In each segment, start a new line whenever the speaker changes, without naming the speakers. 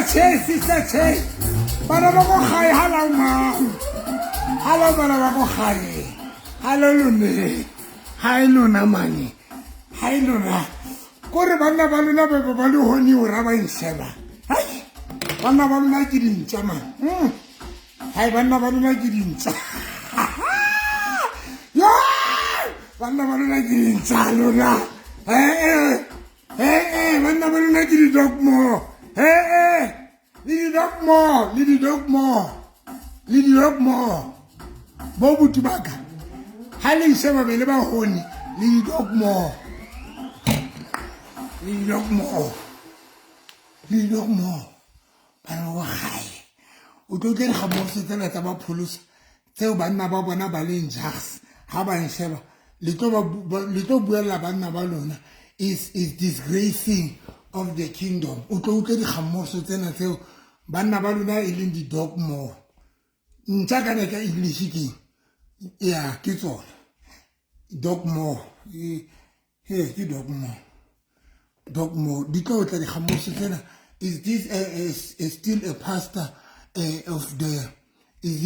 sister Che. Bana ba go gae hello mom. Hello bana ba go gae. Hello lune. Hi luna mani. Hi luna. Kore bana ba luna ba lu honi o ra ba inseba. Hai. Bana ba luna ke dintsa man. Hai bana ba luna ke dintsa. Yo! Bana ba luna ke dintsa luna. Bana ba luna ke di dog mo. Lidi dog mo. Bobu tubaka. Hali sema bele ba honi. Lidi dog mo. Bana wa gae. O tlo ke ga mo se tsela tsa ba pholosa. Tseo banna ba bona ba le njags. Ha ba nsheba. Le tlo buela banna ba lona is disgracing of the kingdom. O tlo ke di khamoso tsena tseo banna ba lona e leng di dog mo. Ntsa ka ka English ke ya ke tsona. Dog mo. Ke dog mo. Di tlo tla di khamoso tsena. Is this still a pastor of the is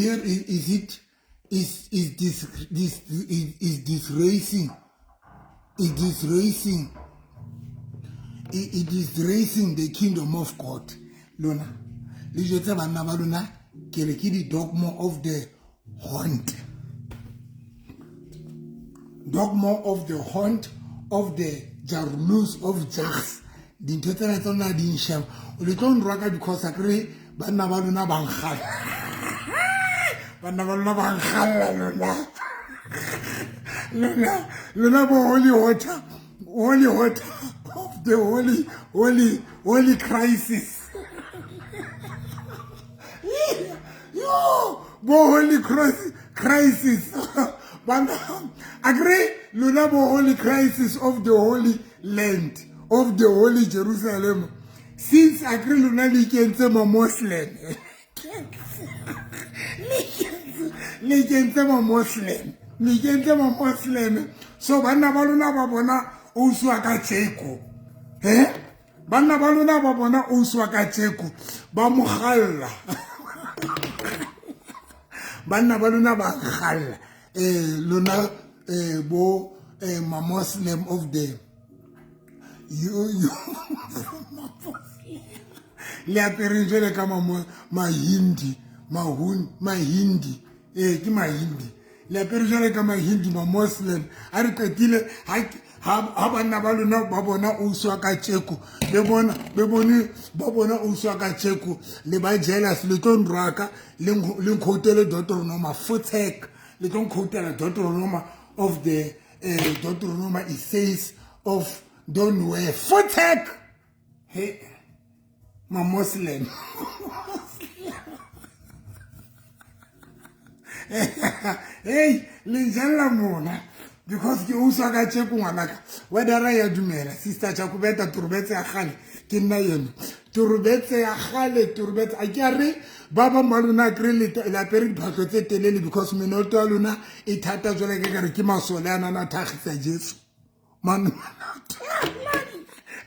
this racing the kingdom of God lona le jetsa bana ba lona ke re ke di dogma of the hunt of the jarulus of jags di ntotela tsona di nsham o le tlo nraka because a kre bana ba lona ba ngala lona bo holy water of the holy crisis. Yo, bo holy crisis. Bana agree lona bo holy crisis of the holy land, of the holy Jerusalem. Since agree lona le kentse ma Muslim. Le kentse ma Muslim. So bana ba lona ba bona o uswa ka Jeko. Bana ba lona ba bona o uswa ka Jeko. Ba mo galla. Bana ba lona ba galla. Lona bo ma Muslim of the you le apere jele ka ma Hindi ke ma Hindi le apere jele ka ma Hindi ma Muslim a re qetile ha bana ba lona ba bona o uswa ka Jeko be bona o uswa ka Jeko le ba jealous le tlo nraka le nkhoutele Deuteronomy Futek le tlo nkhoutela Deuteronomy of the Deuteronomy it says of don't wear Futek ma Muslim. Hey, linjala mona because ke uswa ka Jeko ngwanaka whether ya dumela sister tsa kubeta turbetse ya gale ke nna yena turbetse ya gale turbetse a ke re baba maluna krele la peri phakgo tse telele because menoto ya lona e thata jole ke re ke masole ana na thagisa Jesu man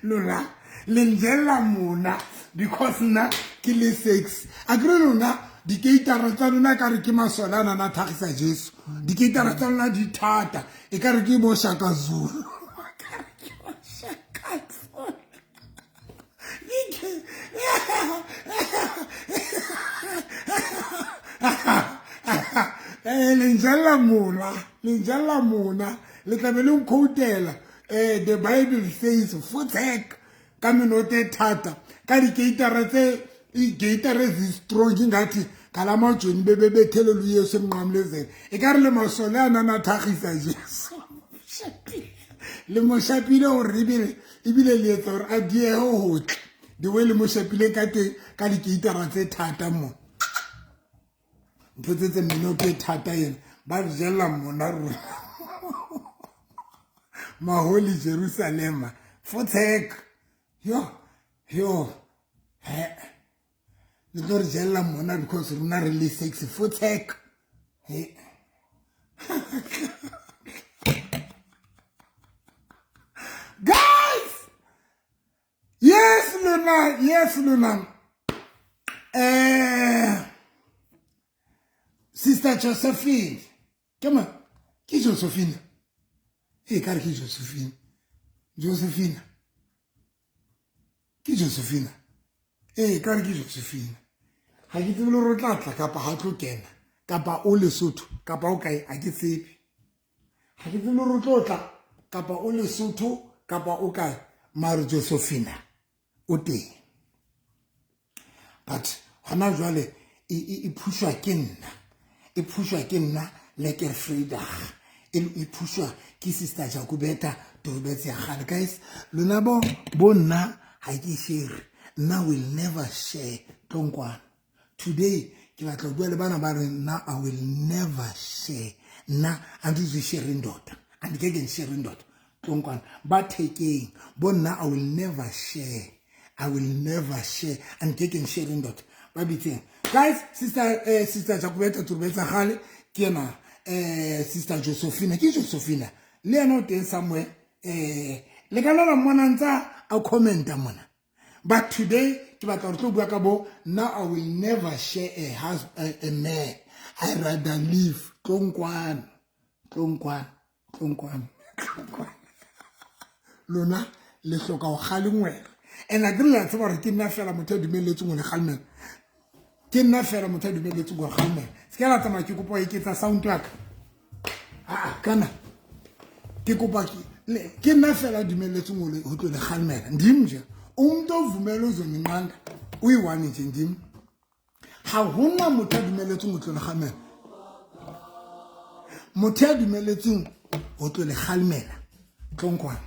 lona linjala mona because na ke le sex agree lona di keitara tsa lona ka re ke masolana na thagisa Jesu di keitara tsa lona di thata e ka re ke mo Shaka Zulu linjala mona le tla be le nkhoutela the Bible says Futek ka menote thata ka di keitara tse Gator is strong ngathi kalama joni bebe thelo lu Yesu mnqamlezela e ka re le masole ana na thagisa Jesu le mo shapile o ribile ibile le etsa gore a die ho hotle di we le mo shapile ka te ka di gator tse thata mo ntse mmino ke thata yena ba jela mona rona ma holy Jerusalem Futek yo le tlo re jella mona because rona re le sexy Futek guys yes luna Sister Josephine. Come on. Qui Josephine? Eh, car qui Josephine? Josephine. Qui Josephine? Eh, car qui Josephine? Ha ke tsebe le re tla tla kapa ha tlo kena kapa o Lesotho kapa o kae ha ke tsebe. Ha ke tsebe re tlo tla kapa o Lesotho kapa o kae mare Josephine o teng. But hona jwale e pushwa ke nna. E pushwa ke nna like Vrydag. E pushwa ke Sister Jakubeta Turubetse ya gale. Guys, lona bo nna ha ke share. Now will never share tlonkwana. Today ke batla bua le bana ba re now I will never share. Na andizi sharing dot. And ke sharing dot. Tlonkwana ba taking bo nna I will never share. I will never share and taking sharing dot. Ba biteng. Guys, Sister Jakubeta Turubetse ya gale ke na Sister Josephine. Ke Josephine. Le ena o teng somewhere le kana la mona ntsa a commenta mona. But today, now I will never share a man. I rather live. Tlonkwan. Lona, le hloka ho kgale ngwera. And I didn't like to ke nna fela motho a dumeletseng go le kgalmela. Ke nna fela motho a dumeletseng go kgalmela. Se ke la tsamaya ke kopa e ketsa sound ya ka. Kana. Ke kopa ke nna fela dumeletseng go tlo le kgalmela. Ndim nje. Umuntu ovumela uzoninqanda uyi-1 nje ndim. Ha hona motho a dumeletseng go tlo le kgalmela. Motho a dumeletseng go tlo le kgalmela. Tlonkwana.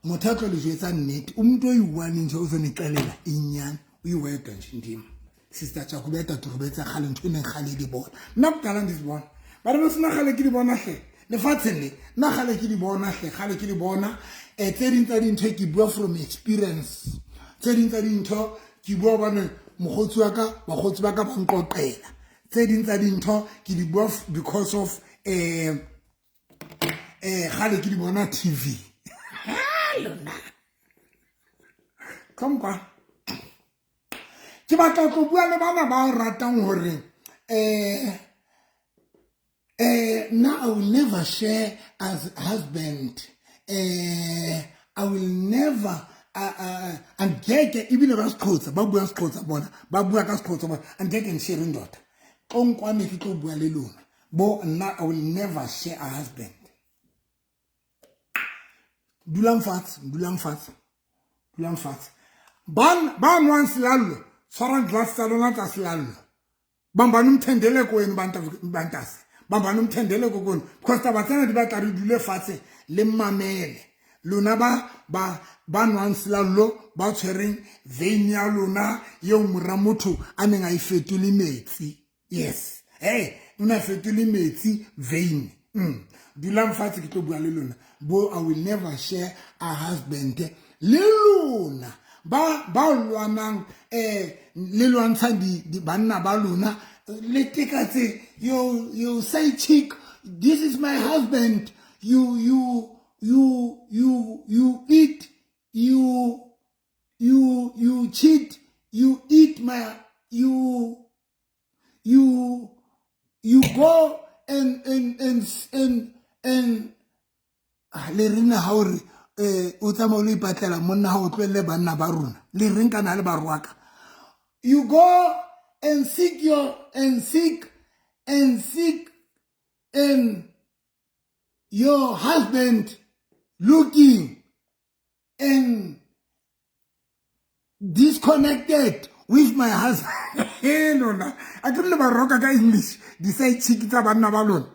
Motho a tlo le jwetsa nnete. Umuntu oyi-1 nje uzoniqelela inyani uyiwedwa nje ndim. Sister Jakubeta Turubetse ya gale ntho ene gale di bona. Nna kutala ndizibona. Ba re sena gale ke di bona hle. Lefatsheng le nna gale ke di bona hle, gale ke di bona. Tse ding tsa dintho ke bua from experience. Tse ding tsa dintho ke bua bana mogotsi wa ka bagotsi ba ka ba nqoqela. Tse ding tsa dintho ke di bua because of gale ke di bona TV. Come on. Ke batla go bua le bana ba ratang hore now I will never share as husband. I will never and get even a Scots, Babu Scots bona, Babu Scots and get sharing dot. Onkwane ke tlo bua le lona. Bo now I will never share a husband. Dulang fat. Ban wan silalo. Soran glass salona ta silalo. Bambanum tendele ko en bantas. Bambanum tendele ko gon. Because tabatana di batla re dule fatshe le mamele. Lona ba wan silalo ba tshwereng vein ya lona yo mora motho a neng a ifetole metsi. Yes. Hey, una fetole metsi vein. Dulang fatshe ke tlo bua le lona. Bo I will never share a husband. Le lona ba lwanang le lwantshang di banna ba lona le tekatse you say chick, this is my husband, you eat, you cheat, you eat my you go and le rena ha ore o tsama le ipatlela monna ha o tlwele banna ba rona le reng kana le ba rwaka. You go and seek your husband looking and disconnected with my husband. Lona a ke le ba roka ka English di say chick tsa banna ba lona.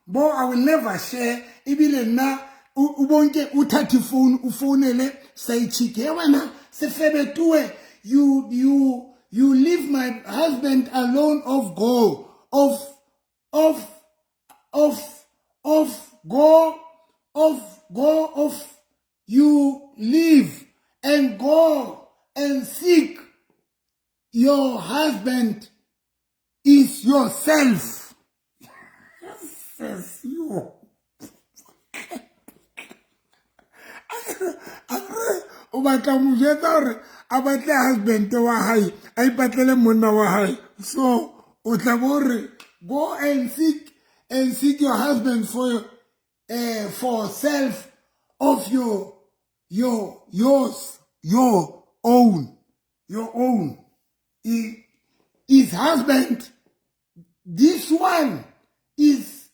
Bo I will never share ibile nna ubonke uthatha phone ufonele say chick he wena se febetuwe you leave my husband alone go you leave and go and seek your husband is yourself. Yes, you. O batla mo jetsa hore a batle husband wa hae a ipatlele monna wa hae so o tla bore go and seek your husband for self of yours your own his husband this one is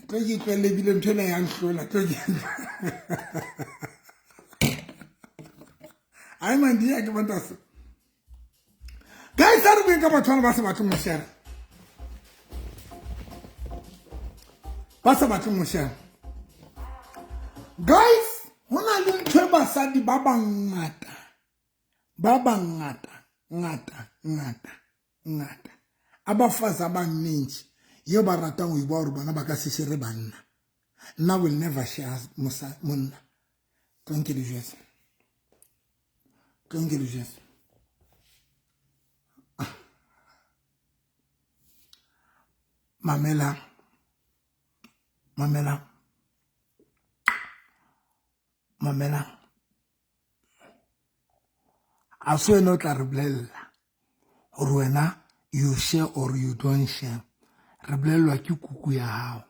tlo ke tlele bile ntho ena ya nhlola tlo ke ai man dia ke banta se guys are we ka batho ba se batho mo share ba se batho mo share guys hona le ntho ba sa di ba bangata ngata abafazi abaningi yo ba rata go iba gore bona ba ka se shere banna nna will never share monna thank you Jesus mamela a so no tla re bolella gore wena you share or you don't share re bolelwa ke kuku ya hao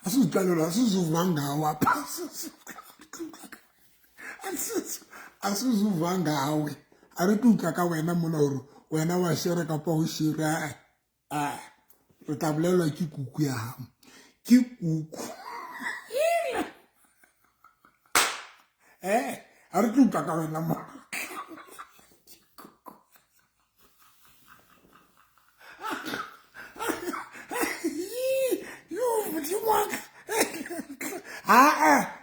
asuzicalelwa asuzuvanga asuzuvanga ari tuka ka wena mona gore wena wa share ka pa go shira re tla bolelwa ke kuku ya hao ke kuku ari tuka ka wena mona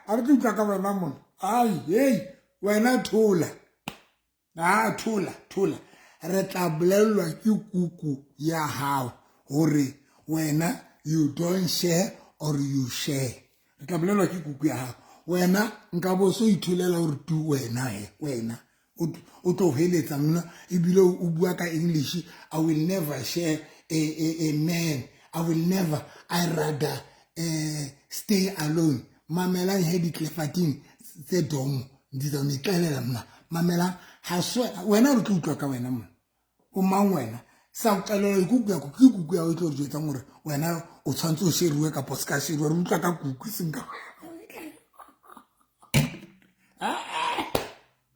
ari tuka ka wena mona ai hey wena thola thola re tla bolelwa ke kuku ya hao gore wena you don't share or you share re tla bolelwa ke kuku ya hao wena nka bo so ithulela gore tu wena o tlo heletsa mna ebile o bua ka English I will never share a man I rather stay alone mamela he diklefatini tse dong ndizo mitlelela mna mamela ha so wena re tlotla ka wena mna o mang wena sa o tlela ikuku ya kuku ya o tlo jwetsa gore wena o tshwantse o sheriwe ka poska sheriwe re utla ka kuku singa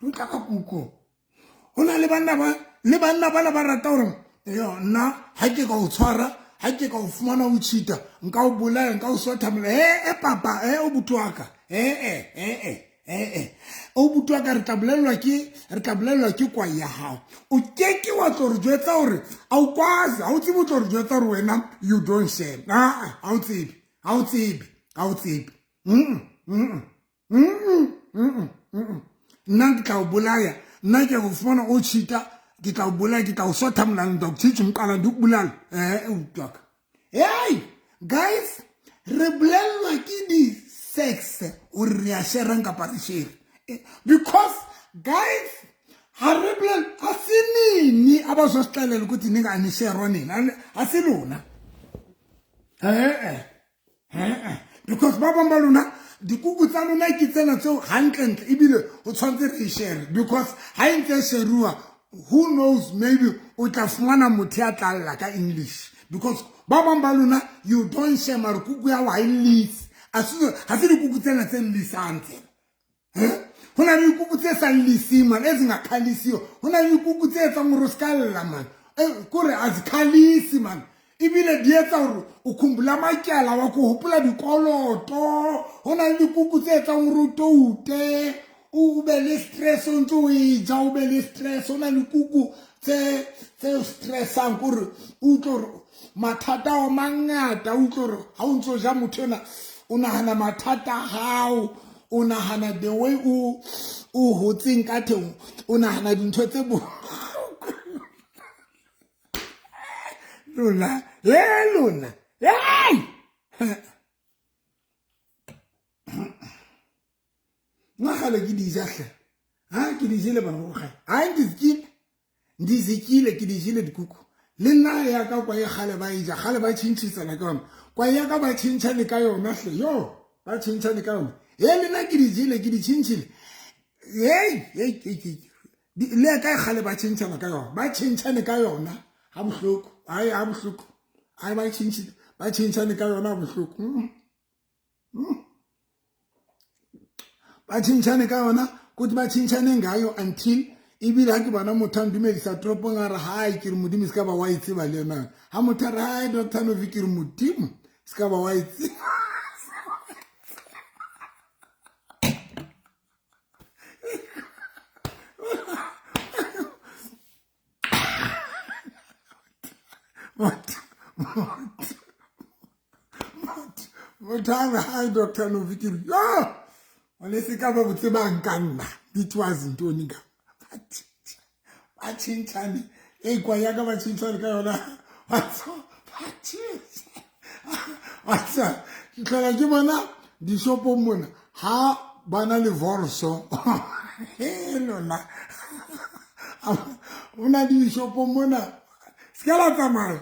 utla ka kuku hona le banna ba ba rata gore yo nna ha ke ka o tshwara ha ke ka o fumana o cheater nka o bolaya nka o sothamela papa o butwaka o butwaka re tabelelwa ke kwa ya hao o keke wa tlo re jwetsa gore a o kwazi a o tsebe tlo re jwetsa gore wena you don't share a o tsebe nna ke tla o bolaya nna ke go fumana o cheater ke tla o bolaya ke tla o sothamela ntwa ke mqala ndi kubulala utwaka hey guys re bolelwa ke di sex o re ya share ka parishare because guys ha re bolel asinini abazo sixelela ukuthi ninga ni share nina asilona because baba mbaluna dikuku tsa lona ke tsena tseo hantle ebile o tshwantse re share because ha ntse sherua who knows maybe o tla fumana motho ya tlalla ka English because baba mbaluna you don't share mar kuku ya wa list ha se dikuku tsena tse lisantse hona le dikuku tse sa lisima ezingakhalisiyo hona le dikuku tse tsa ngoroskalla man kore azikhalisi man ibile dietsa gore o khumbula makyala wa go hopola dikoloto hona le dikuku tse tsa ngorotoute o be le stress o ntse o ja o be le stress hona le dikuku tse stressang gore o tlo mathata o mangata o tlo ha o ntse ja mothona o nahana mathata hao o nahana the way o hotseng ka theng o nahana dintho tse bo lona ngagale ke di jahle ke di jele bana go gae ha ke ndizikile ke di jile dikuku le nna ya ka kwa e gale ba ija gale ba tshintshitsana ka yona kwa ya ka ba tshintshane ka yona hle yo ba tshintshane ka yona le nna ke di jile ke di tshintshile le ka gale ba tshintshana ka yona ba tshintshane ka yona ha bohloko ha bohloko ai ba tshintshane ka yona ha bohloko ba tshintshane ka yona kuthi ba tshintshane ngayo until ibile ha ke bona motho a ndumedisa toropong a re hai ke re modimo se ka ba wa itseba le yona ha motho a re hai Dr. Novi ke re modimo se ka ba wa itseba motho a re hai Dr. Novi ke re yo ole se ka ba botse ba nka nna ditwazi ntoni ka ba tshintshane kwa ya ka ba tshintshane ka yona watsa ke tlhola ke bona dishopong mona ha bana le vorso lona o na le dishopong mona se ka la tsamaya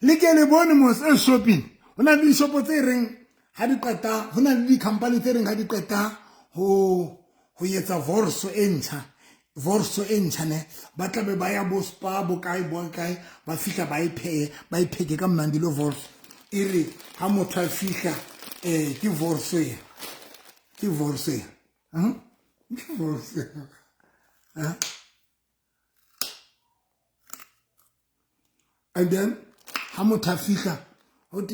le ke le bone mos e shopping ho na le dishopo tse reng ha di qeta ho na le di-company tse reng ha di qeta ho etsa vorso e ntjha ne ba tla be ba ya bo spa bo kae ba fihla ba ipheke ka mnandi lo vorso e re ha motho a fihla ke vorso and then ha motho a fihla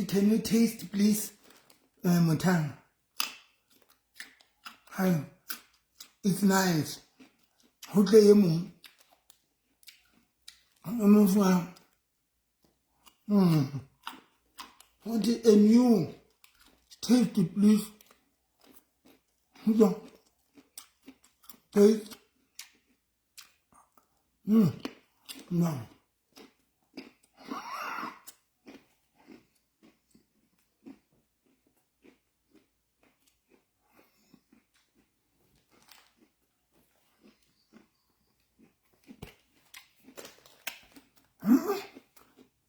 can you taste please Montana? Hi, it's nice. Ho tle e mong what a new taste please. Taste. No.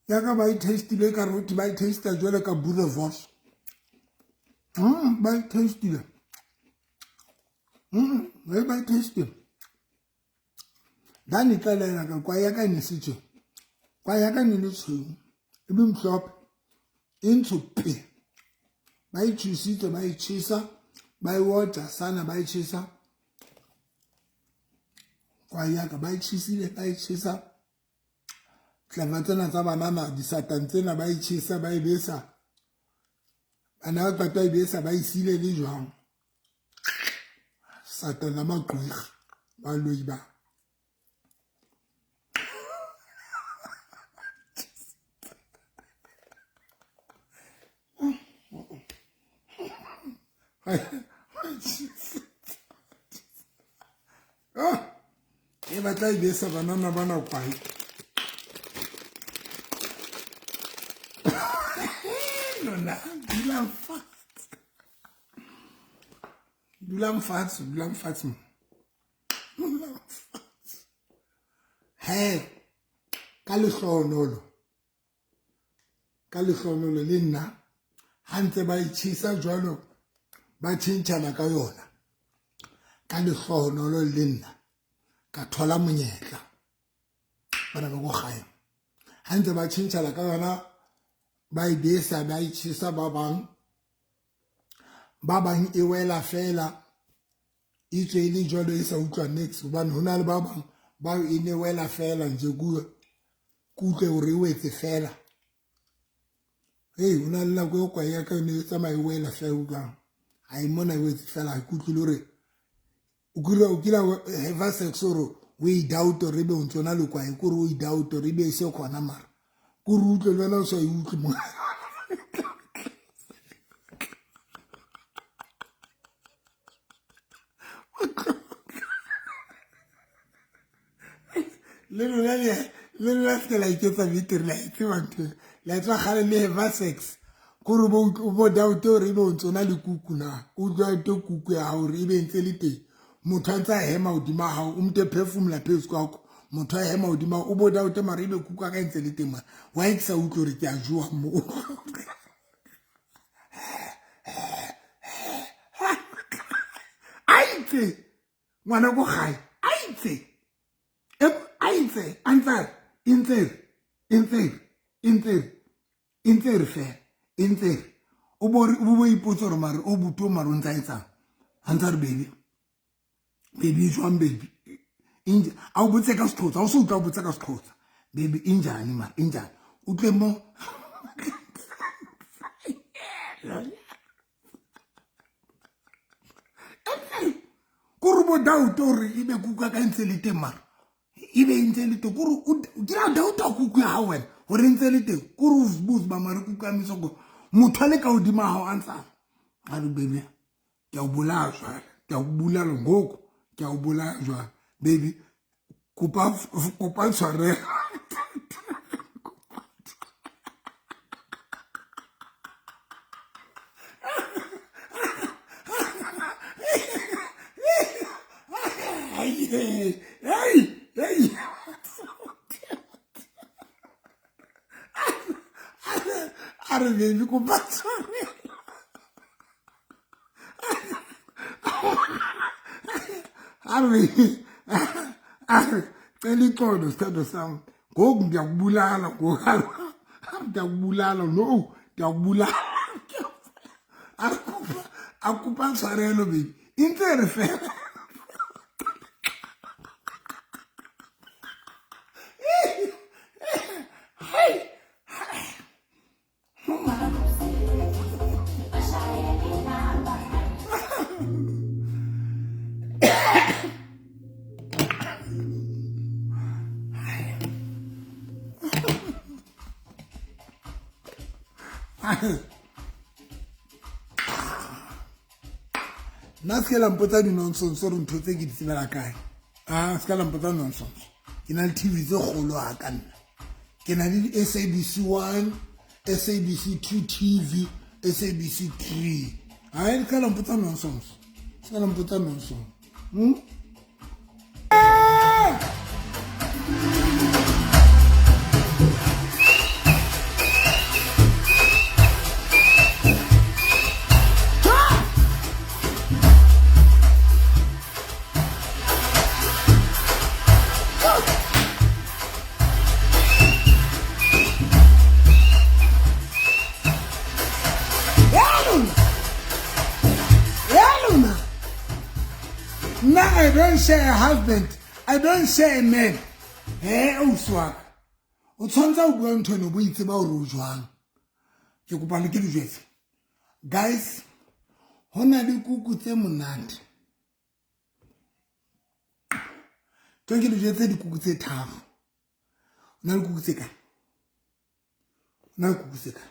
Ya ka ba itastile ka re ba itasta jwale ka boulevard ba itastile ba itastile dani tlela ka kwa ya ka ne sitse kwa ya ka ne le tshweu e bi mhlophe into pe ba itshusitse ba itshisa ba iwater sana ba itshisa kwa ya ka ba itshisa tlama tsena tsa banana disatan tsena ba itshisa ba ibesa ana ba qata ibesa ba isile le jwang satana maqhwega ba loiba e batla ibesa banana bana kwai dulang fatshe he ka lehlonolo le nna ha ntse ba itshisa jwalo ba tshintshana ka yona ka lehlonolo le nna ka thola monyetla bana ba go gae ha ntse ba tshintshana ka yona ba ibesa ba itshisa ba bang e wela fela itse ile jwalo e sa utlwa next hobane hona le ba bang ba e ne wela fela nje kutle hore o etse fela hona le nako kwa ya ka ne tsamaya e wela fela utlwang ha e mona o etse fela ha kutle hore o kila have sex or we doubt or be ontsona le kwa e kore o doubt or be se khona mara ku rutle lwana o sa e utlwe mo le lona se la iketsa vitri la itse batho la tswa gale le have sex Kore bo doubt hore ebe o ntsona le kuku na o doubt kuku ya hore ebe ntse le teng motho a ntse a hema hodima hao o mte perfume phezu kwakho motho a hema hodima o bo doubt mara ebe kuku a ka ntse le teng mara wa e tsa utlwe hore ke a joa mo a itse ngwana go gae a itse intse fe intse o bo ipotsa gore mare o buto mare o ntse a etsang a ntse a re baby jwang baby a o botse ka Sexhosa a o se utlwa o botse ka Sexhosa baby injani mare injani utlwe mo kore bo doubt hore ebe kuku a ka ntse le teng mara ebe ntse le teng kore ke ra doubt kuku ya hao wena gore ntse le teng kore o boost ba mare kuku a mitso go motho le ka hodima hao a ntsa a re baby ke a o bolaya jwale ke a o bulala ngoko ke a o bolaya jwale baby kopa tshwarelo hey are baby kopa tshwarelo are cela ixolo sithando sami ngoku ngiyakubulala ngiyakubulala no ngiyakubulala akupa tshwarelo baby intse fela na se la mpotsa di-nonsense gore ntho tse ke di tsebela kae se ka la mpotsa nonsense ke na le tv tse kgolo ga ka nna ke na le SABC 1 SABC 2 TV SABC 3 se ka la mpotsa nonsense se ka la mpotsa nonsense Now I don't share a husband. I don't share a man. O swaka. O tshwantsa o bua ntho no bo itse ba o re o jwang. Ke kopa le ke le jwetse. Guys, hona le kuku tse monate. Ke le jwetse di kuku tse tharo. Na le kuku tse ka. Na kuku tse ka.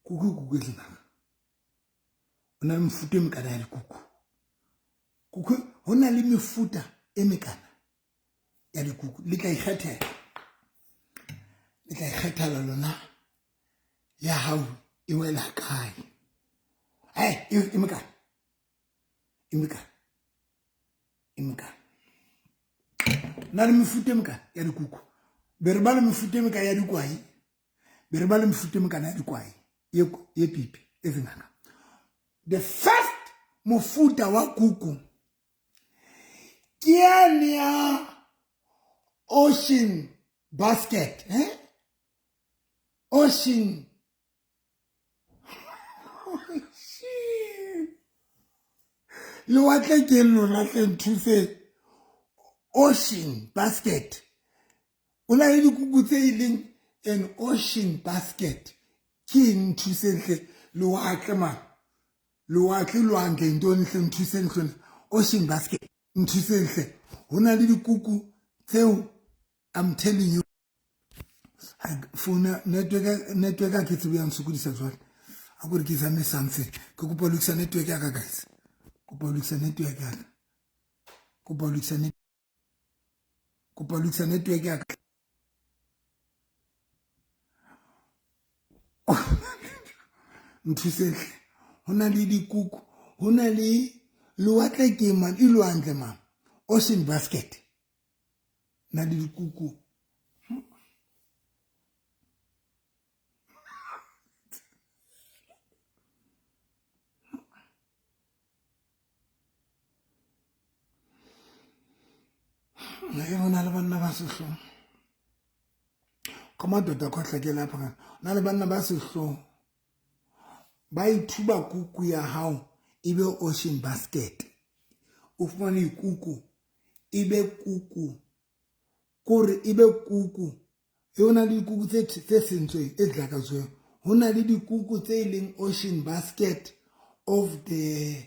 Kuku e tlana. Ona mfuta e mekana ya dikuku. Kuku hona le mefuta e mekana ya dikuku le tla ikgethela lona ya hao e wela kae e mekana na le mefuta e mekana ya dikuku be re ba le mefuta e mekana ya dikwai be re ba le mefuta e mekana ya dikwai ye pipi e zingaka the first mofuta wa kuku Kiania Ocean Basket, Ocean. Le watle ke lona tle nthuse Ocean Basket. Una le dikuku tse ileng an Ocean Basket. Ke nthuse tle le watle ma. Le watle lwange ntoni tle nthuse tle Ocean Basket. Nthuse hona le dikuku tseo I'm telling you phone network a ke tsebe yang sokodisa jwale a gore ke zame something ke kopa lokisa network ya ka guys kopa lokisa network ya ka kopa lokisa network ya ka nthusehle hona le dikuku hona le lewatle ke man ilwantle man ocean basket na le dikuku e hona le banna ba sehlong ka madoda khotla ke lapha kana na le banna ba sehlong ba ithuba kuku ya hao ibe ocean basket o fumana ikuku ibe kuku kore ibe kuku e hona le dikuku tse sentsweng e dlakatsweng hona le dikuku tse leng ocean basket of the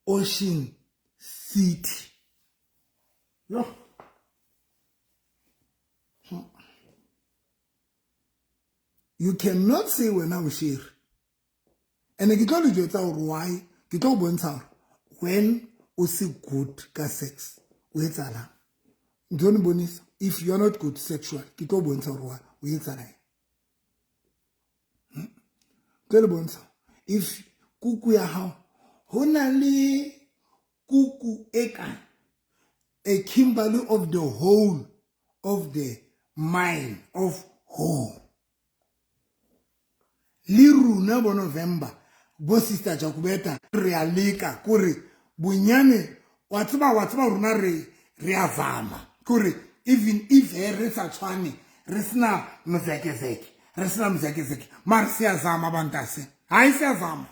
ocean city no you cannot say when I was here and I told you why ke tlo bontsha when o se good ka sex o etsala don't bonus if you're not good sexual ke tlo bontsha why o etsala tlo bontsha if kuku ya hao hona le kuku eka a Kimberly of the whole of the mine of home liruna bo November bo sister Jakubeta realika kuri bunyane watsiba runa re avama kuri even if re sa tshwane re sina mzekezeke mar siyazama bantase hayi siyazama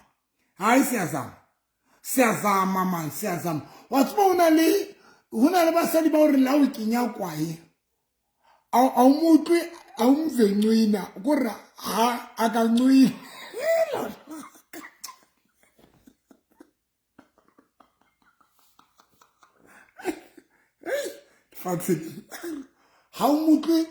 man siyazama watsiba hona le basadi ba hore la o kenya kwae a umutwe a umvencwina kuri ha akancwina Fatsi how umutwe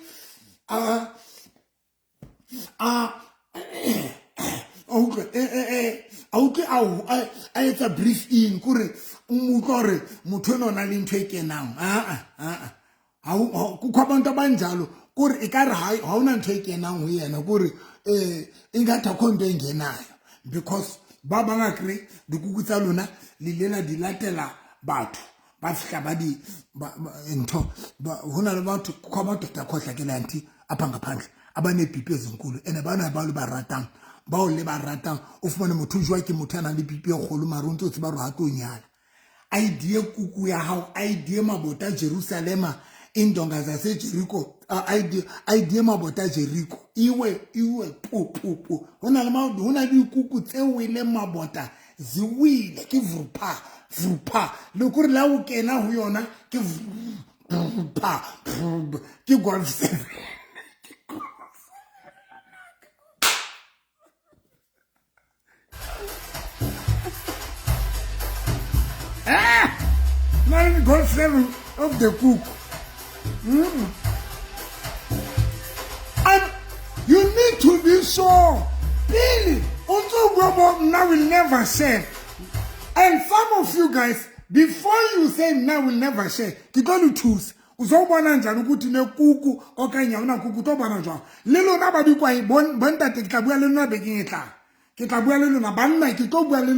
okay I etsa brief in kore umutore motho eno na le ntwe e kenang ha ku khwabantu abanjalo kore e ka re ha una ntwe e kenang ho yena kore ingatha khonto engenayo because ba banga kre dikuku tsa lona le lela di latela batho ba fihla ba di ntho hona le batho khwabantu ta khohla ke lanti apha ngaphandle abane pipi ezinkulu ene bana ba le baratang ba o le baratang o fumane motho jwa ke motho ana le pipi e kgolo maronto tse ba ro ha tlo nyala idea kuku ya hao idea mabota Jerusalema indonga zase Jericho idea mabota Jericho iwe pu hona le maudu hona di kuku tse wele mabota ziwile ke vrupa le kore la o kena ho yona ke vrupa ke golf 7 man golf 7 of the cook and you need to be sure really also now will never share and some of you guys before you say now will never share you got to choose uzobona njani ukuthi nekuku okanye awuna kuku tobana jwa lelo na ba dikwa bonta ke tla bua le nna be ke tla bua le lona banna ke tlo bua le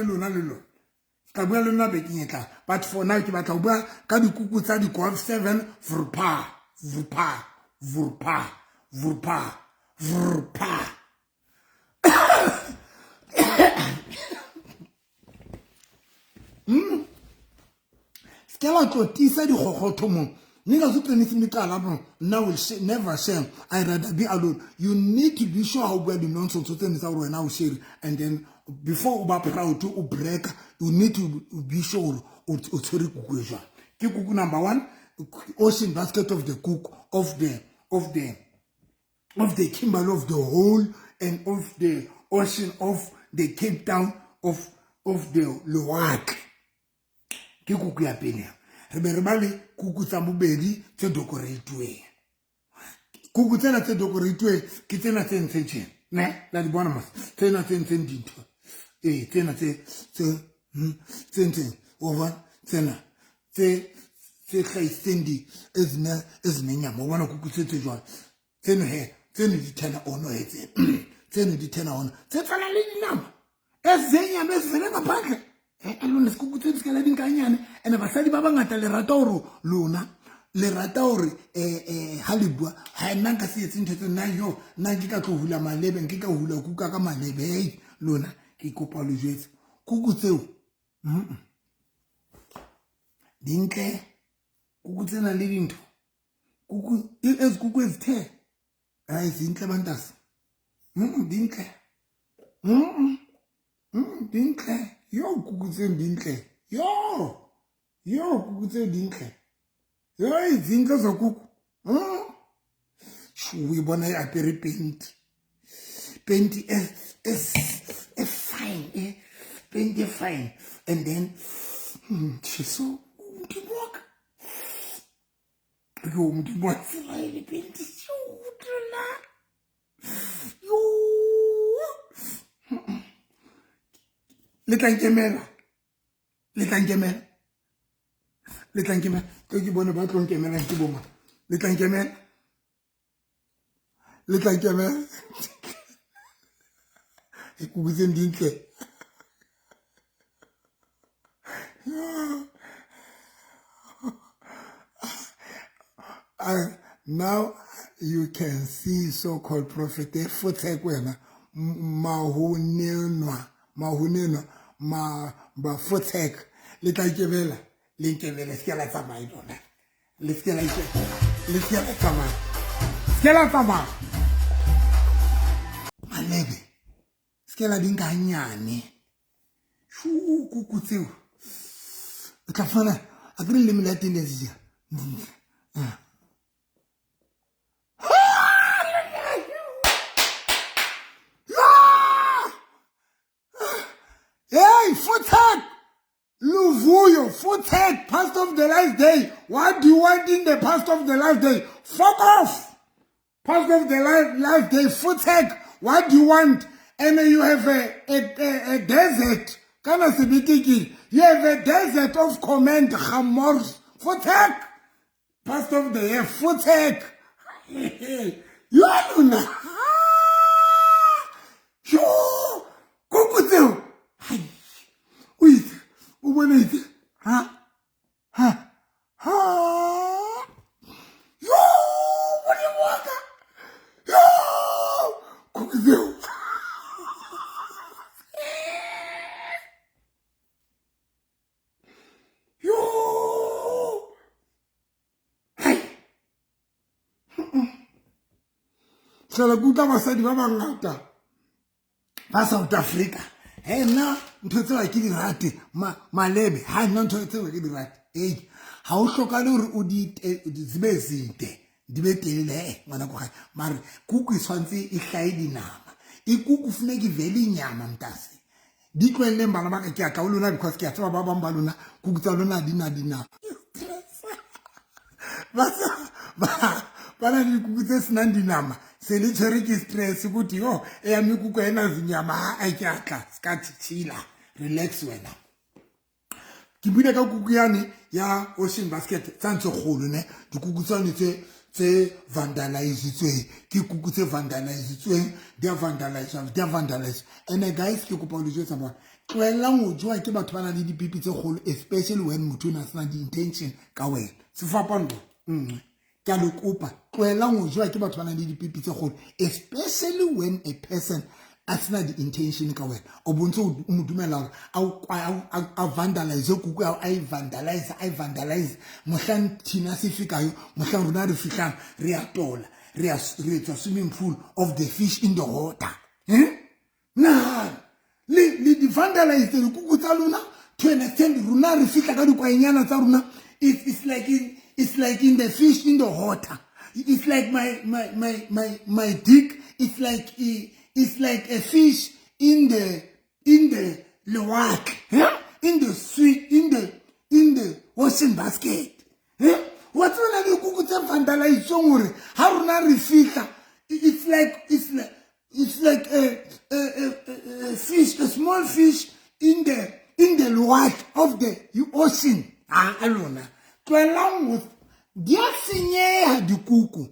lona lelo ka bua le nna be but for now ke batla bua ka dikuku tsa di golf 7 vurpa Skela tlotisa di gogotho mo ninga zo tsenisi mikala mo now will never share I rather be alone you need to be sure how bua di nonsense so tsenisa ro wena o share and then before uba proud to break you need to be sure o tshwere kuku e jwa ke kuku number 1 ocean basket of the cook of the Kimberley of the whole and of the ocean of the Cape Town of the Loak ke kuku ya pele re be re bale kuku tsa bobedi tse decorateweng kuku tsena tse decorateweng ke tsena tse ntse ne la di bona mas tsena tse ntse dintho tsena tse over tsena tse hlaisendi ezine nyama bona kuku tse jwa tseno he tseno di tena ono etse tseno di tena ono tse tshwana le dinama ezenyama ezivele ngaphandle lona sikuku tse di sekala dinkanyane ene basadi ba bangata le rata gore lona le rata gore ha le bua ha nna nka se etse ntho tse nna yo nna ke ka tlo hula malebe nke ka hula kuka ka malebe hei lona ke ikopa le jwetse kuku tseo dintle kuku tsena le dintho kuku ezithe hayi zintle bantasi dintle dintle yo kuku tse dintle yo kuku tse dintle yo izinhle zokuku uyibona iapere paint is fine paint is fine and then she's so umdibok yo umdibok Israel paint so utla yo le tlankemela ke ke bone ba tlonkemela ke boma le tlankemela e kubutseng dintle now you can see so-called prophet futhek wena mahunenwa ba futhek le tlankemela le nkemela se la tsamaya lona le se la tsamaya malebe se la dinkanyane shu kuku tseo o tla fana a ke le mela tendency hey futhek Luvuyo, Futhek, past of the last day. What do you want in the past of the last day? Fuck off! Past of the last day, Futhek, what do you want? And you have a desert. You have a desert of command, Hamors. Futhek! Past of the year, Futhek! You are Luna! Yo! Kukuteo! Wait! When it, yo, what do you want? Yo, Kukizeo. Yo, hey. Sala kuta basadi ba bangata ba South Africa. Hey, na ntho tse ba ke di rate malebe ha nna ntho tse ba ke di rate ha o hloka le hore o di zibe zite di be telele ngwana go gae mare kuku iswantse e hlae dinama kuku fune ke vele nyama mtase di tlwelle bana ba ka ke aka o lona because ke a tsaba ba bang ba lona kuku tsa lona di na dinama bana di kuku tse senang dinama se le tshwere ke stress ukuthi yo ya mikuku ena zinyama a ke atla ska chila relax wena ke bune ka kuku yane ya Ocean Basket tsantse golo ne dikuku tsane tse vandalizitswe ke kuku tse vandalizitswe dia vandalize and guys ke kopa le jwetsa bona tloela mo jwa ke batho bana le dipipi tse golo especially when motho na sena di intention ka wena se fapano ka lo kopa tloela mo jwa ke batho bana le dipipi tse golo especially when a person as na the intention ka wena o bontse o mo dumela a vandalize kuku a vandalize mohlang thina se fikayo mohlang rona re fihlang re atola re tswa swimming pool of the fish in the water na le di vandalize le kuku tsa lona to an extent rona re fihla ka dikwaenyana tsa rona it's like in the fish in the water. It's like my dick. It's like a fish in the lewak, in the sweet, in the Ocean Basket. What's one of the kukuta vandalization? How na refika? It's like a fish, a small fish in the lewak of the ocean. Alona. Tloelang dia senyeha dikuku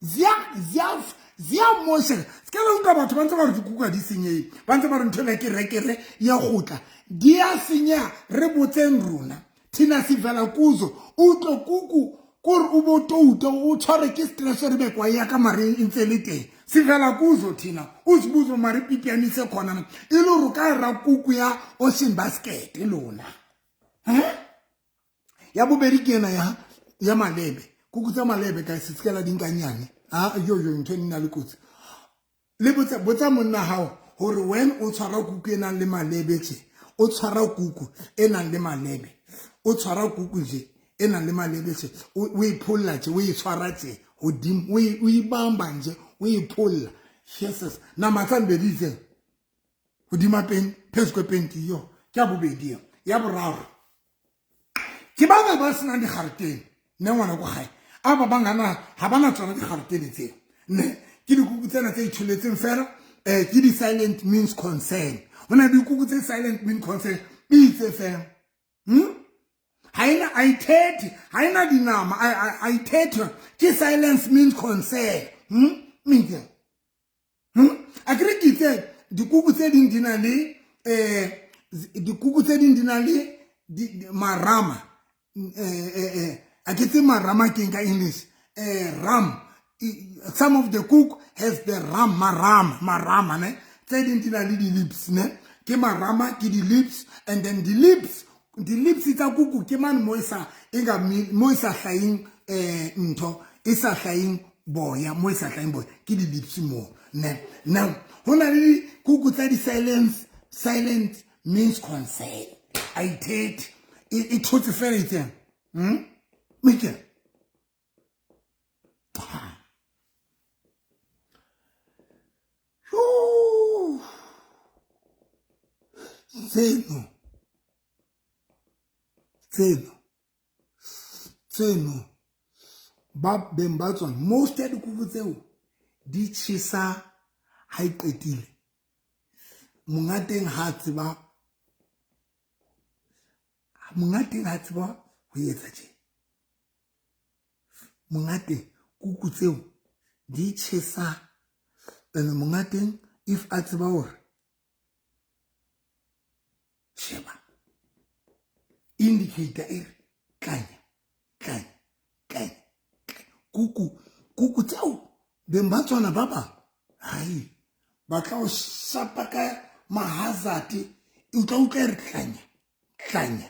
zia motion ke le utlwa batho ba ntse ba re dikuku di senyei ba ntse ba re ntho le ke rekere ya gotla di a senya re botseng rona thina sivela kuzo utlo kuku kore o botouto o tshware ke stress re be kwa ya ka mare ntse le teng sivela kuzo thina o sibuzo mare pipianise khona e le ro ka ra kuku ya ocean basket lona ya bobedi ke ena ya malebe kuku tsa malebe ka se tsekela dinkanyane yo ntho nna le kotsi le botsa monna hao hore when o tshwara kuku ena le malebe tse o tshwara kuku ena le malebe o tshwara kuku je ena le malebe tse o ipholla tse o itshwara tse hodimo o ibamba nje o ipholla Jesus na matsambe ditse hodima pen phezwe penti yo ke bobedi ya boraro ke ba sena di kharteng ne ngwana go gae aba bangana ha bana tsona di kharteng tse ne ke dikuku tsena tse itshuletseng fela ke di silent means concern ona dikuku tse silent means concern bitse fela haina haina dinama I take ke silence means concern minke akrekitse dikuku tse ding dina le dikuku tse ding dina le marama aketse marama ke nka English ram some of the cook has the marama ne tse ding dina le di lips ne ke marama ke di lips and then the lips tsa kuku ke man moisa inga moisa hlaing ntho isa hlaing boya moisa hlaing boya ke di lips mo ne now hona le kuku tsa di silent means concern I take it totally fair it Mike tseno ba beng ba tsona most ya dikuku tseo di tshisa ha iqetile mongateng ha tseba ho etsa tje mongate kuku tseo di tshisa ene mongateng if a tseba hore sheba indicator kanya kuku tseo beng ba tsona ba bang hai ba tla o shapa ka mahazati o tla utlwa re kanya kanya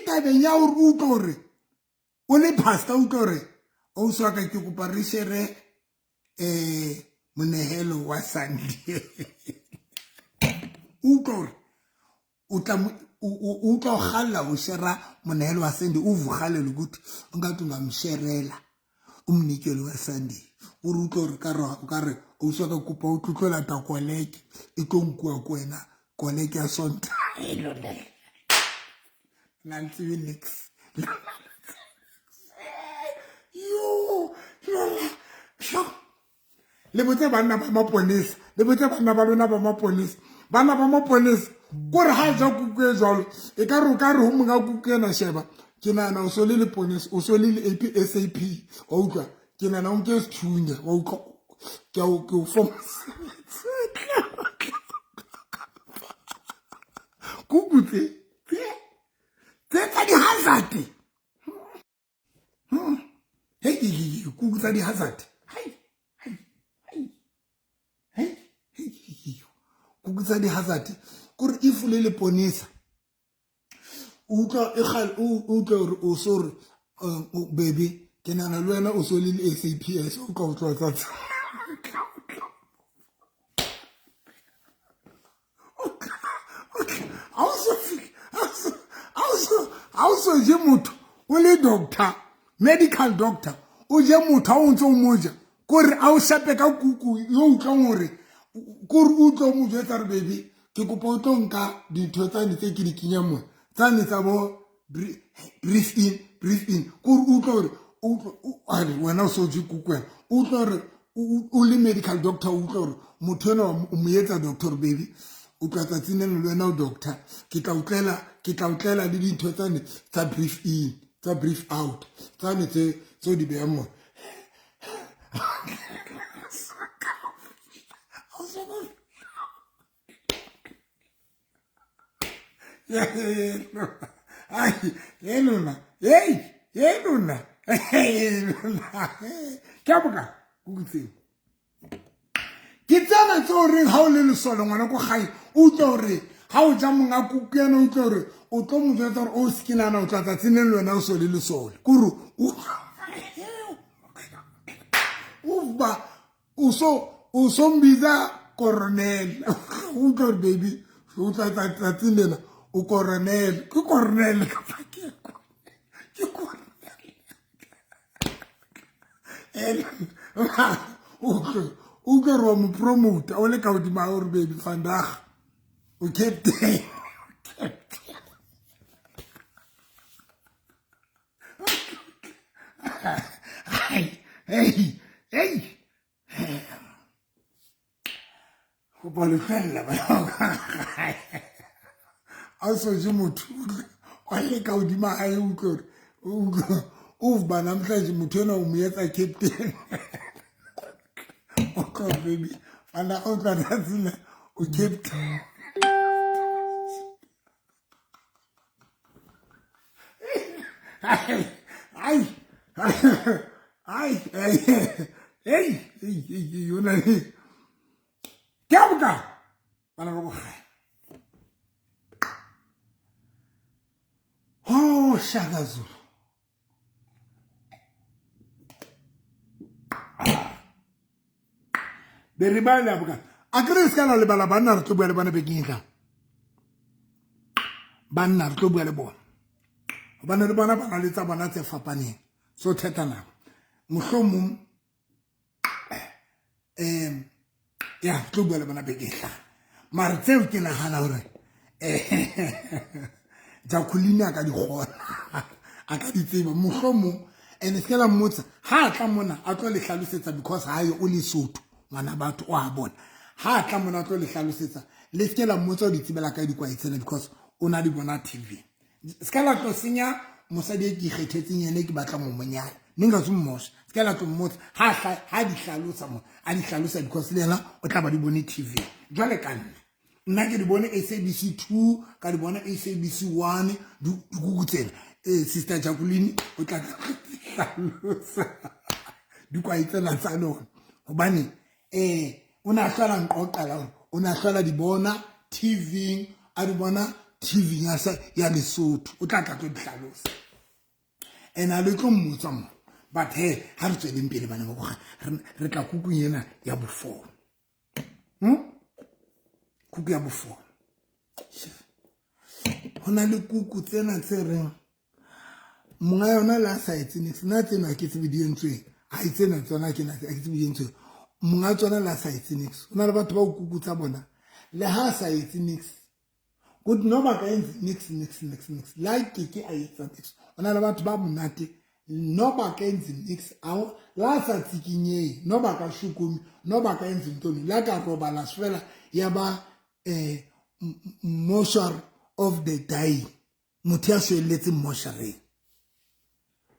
tabeng ya o ruta gore o le pasta o gore o swa ka ke kopa re shere monehelo wa Sunday o gore o tla galla o shera monehelo wa Sunday o vugale le ukuthi ungathi ungamsherela umnikelo wa Sunday o ruta gore ka re o swa ka kopa o tlotlola ta koleke e tlo nkwa kwena koleke ya Sontaga Nancy Nix. Le botse banna ba maponisa le botse banna ba lona ba maponisa bana ba maponisa gore ha ja kuku e jalo e ka re ho monga kuku ena sheba ke nana o so le ponisa o so le SAP o utlwa ke nana o nke sethunya o utlwa ke o form kuku tse di hazard hey kuku tsa di hazard kuku tsa di hazard kore if le ponisa utla o so baby ke nana le wena o so le SAPS o ka o tla tsa also je motho o le doctor medical doctor o je motho a o ntse o moja kore a o shape ka kuku yo utlwang hore kore o tlo mo jwetsa re baby ke kopa o tlo nka dintho tsane tse ke di kenya mo tsane tsa bo breathe in kore o tlo hore wena o so je kuku wena o tlo hore o le medical doctor o tlo hore motho ena o mo etsa doctor baby o tla tsatsing le wena o doctor ke tla utlela le dintho tsane tsa breathe in tsa breathe out tsane tse di beya mo Luna. Kabuka, kuku ke tsana tso re ha o le lesolo ngwana go gae o tlo re ha o ja monga kuku yana o tlo re o tlo mo jwetsa re o skinana o tla tsatsine le wena o so le lesolo kuru uba o so mbiza coronel o tlo re baby o tla tsatsine le o coronel ke coronel ke coronel o ke ro mo promote o le ka o di ma o re baby vandag o captain hey go ba le fella ba a so je motho o le ka o di ma a o tlo o ba na mhlanje motho ena o mo etsa captain okay baby and I hope that that's o captain hey you know Kabuka bana go oh shagazu de ribale abuka akre skala le bala banna re tlo bua le bana bekinga banna re tlo bua le bona bana le bana bana le tsa bona tse fapaneng so thetana mohlomong ya tlo bua le bana bekinga mara tseo ke nagana hore Jakulini a ka di gona a ka di tseba mohlomong ene skala mmotsa ha tla mona a tlo le hlalosetsa because ha yo o le Sotho ngwana batho o a bona ha tla mona tlo le hlalosetsa le skela mmotsa o di tsebela ka di kwa itsena because o na di bona TV skala tlo senya mosadi e ke kgethetseng yene ke batla mo monyana ninga zumosha skela tlo mmotsa ha di hlalosa mo a di hlalosa because le yena o tla ba di bone TV jwale ka nna ke di bone SABC 2 ka di bona SABC 1 du kukutsela sister Jakulini o tla hlalosa di kwa itsela tsa lona hobane una hlola nqoqala una hlola di bona TV a di bona TV ya Lesotho o tla tlo di hlalosa ena le tlo mmotsa mo but ha re tsweleng pele bana ba go re tla kuku yena ya bofo kuku ya bofo hona le kuku tsena tse reng monga yona la sa etsene tsena tsena ke tsebedientswe a itsena tsona ke na ke tsebedientswe monga tsona la sa etsene hona le batho ba kuku tsa bona le ha sa etsene good no ba ka enzi nix like ke a etsa nix hona le batho ba monate no ba ka enzi nix ao la sa tsikinye no ba ka shukumi no ba ka enzi ntoni la ka roba la sfela ya ba mortuary of the dying motho ya shwelletse mortuary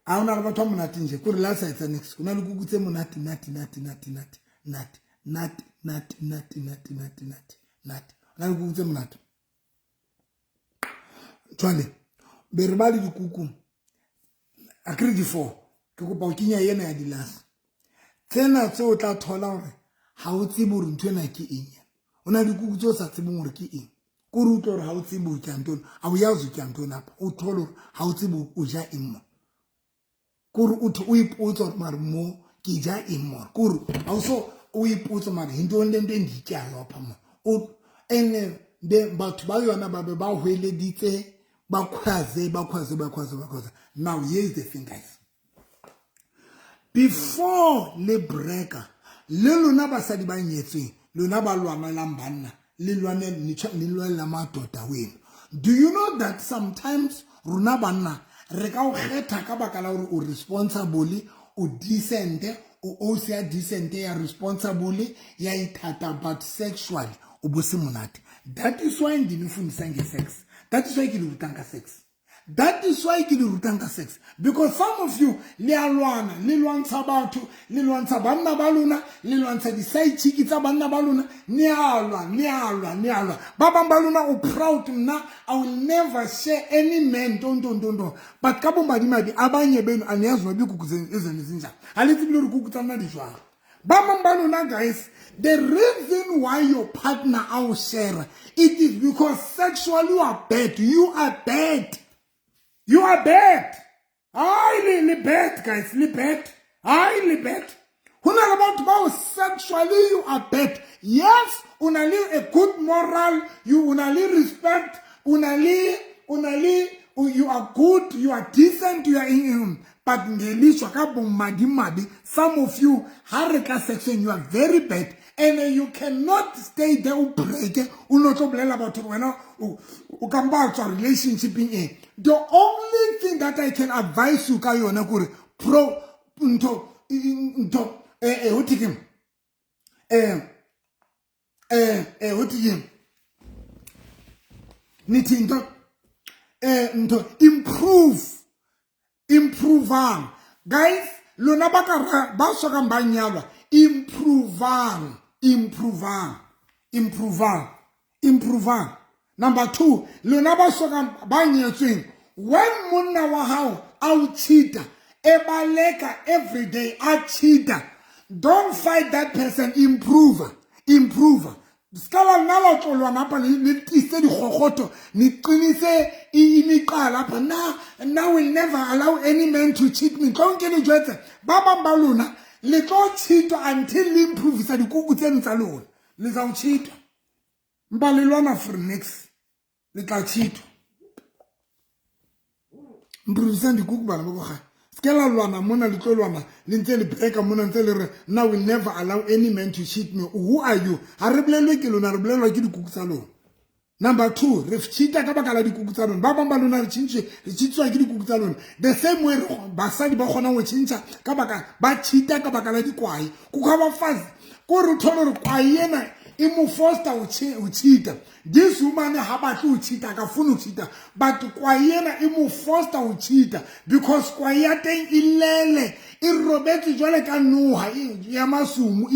a ona le batho ba monate nje kore la sa etsa nix kuna le kuku tse monate nati na le kuku tse monate Tshwane be re ba le dikuku a kre di 4 ke go ba kinya yena ya dilasa tsena tse o tla thola hore ha o tsebe hore ntwe na ke eng ona dikuku tse o sa tsebeng hore ke eng go re utlo hore ha o tsebe o tla ntona a o ya zo tla ntona pa o thola hore ha o tsebe o ja eng mo go re o ipotsa hore mare mo ke ja eng mo go re ha o so o ipotsa mare hinto nde ndi tja yo pa mo o ene de batho ba yona ba be ba hweleditse ba khwaze now here is the thing guys before le breaker le lona basadi ba nyetsweng lona ba lwanelang banna le lwanela matota wena. Do you know that sometimes rona banna re ka o kgetha ka baka la hore o responsible, o decent, o sia decent ya responsible ya ithata, but sexually o bose monate. That is why ndinifundisa nge-sex. That is why ke le rutang ka sex. That is why ke le rutang ka sex. Because some of you le a lwana, le lwantsha batho, le lwantsha banna ba lona, le lwantsha di-side chick tsa banna ba lona, ne a lwa. Ba bang ba lona o proud mna, I will never share any man, don't. But ka bo madimabe abanye benu aniyazi noba ikuku ezenu zinjani. Alithi bile ikuku tsa mna di jwang. Ba bang ba lona guys, the reason why your partner will share it is because sexually you are bad. You are bad. You are bad. Highly bad, guys. Highly bad. Huna about how sexually you are bad. Yes, unali a good moral. You unali respect. Unali. You are good. You are decent. You are in. But some of you harika section, you are very bad. And you cannot stay there break about come back to a relationship in. The only thing that I can advise you kayona kuri pro what improve guys lona baka ba soka mbanyalwa improve. Number 2, lona ba soka banyetsweng when monna wa hao a cheater ebaleka every day a cheater, don't fight that person. Improve. Skala nala tolwa ngapa ni tise di khokoto ni qinise imiqala apha now will never allow any man to cheat me. Don't get it jwetse ba bang ba lona le tlo cheat until le improve sa dikuku tseno tsa lona le tla cheat mpa le lwana for next le tla cheat improve sa dikuku bana ba go ga skela lwana mona le tlo lwana le ntse le breaka mona ntse le re now will never allow any man to cheat me. Who are you? Ha re bolelwe ke lona re bolelwa ke dikuku tsa lona. Number 2, re cheata ka baka la dikuku tsa lona. Ba bang ba lona re cheatswa ke dikuku tsa lona. The same way basadi ba khona go cheatsha ka baka ba cheata ka baka la dikwai. Ku ka ba fazi ko re tholo re kwai ena e mo foster o cheata. This woman ha ba tlo cheata ka funu cheata, but kwai ena e mo foster o cheata because kwai ya teng ilele e robetse jwale ka noha ya masumu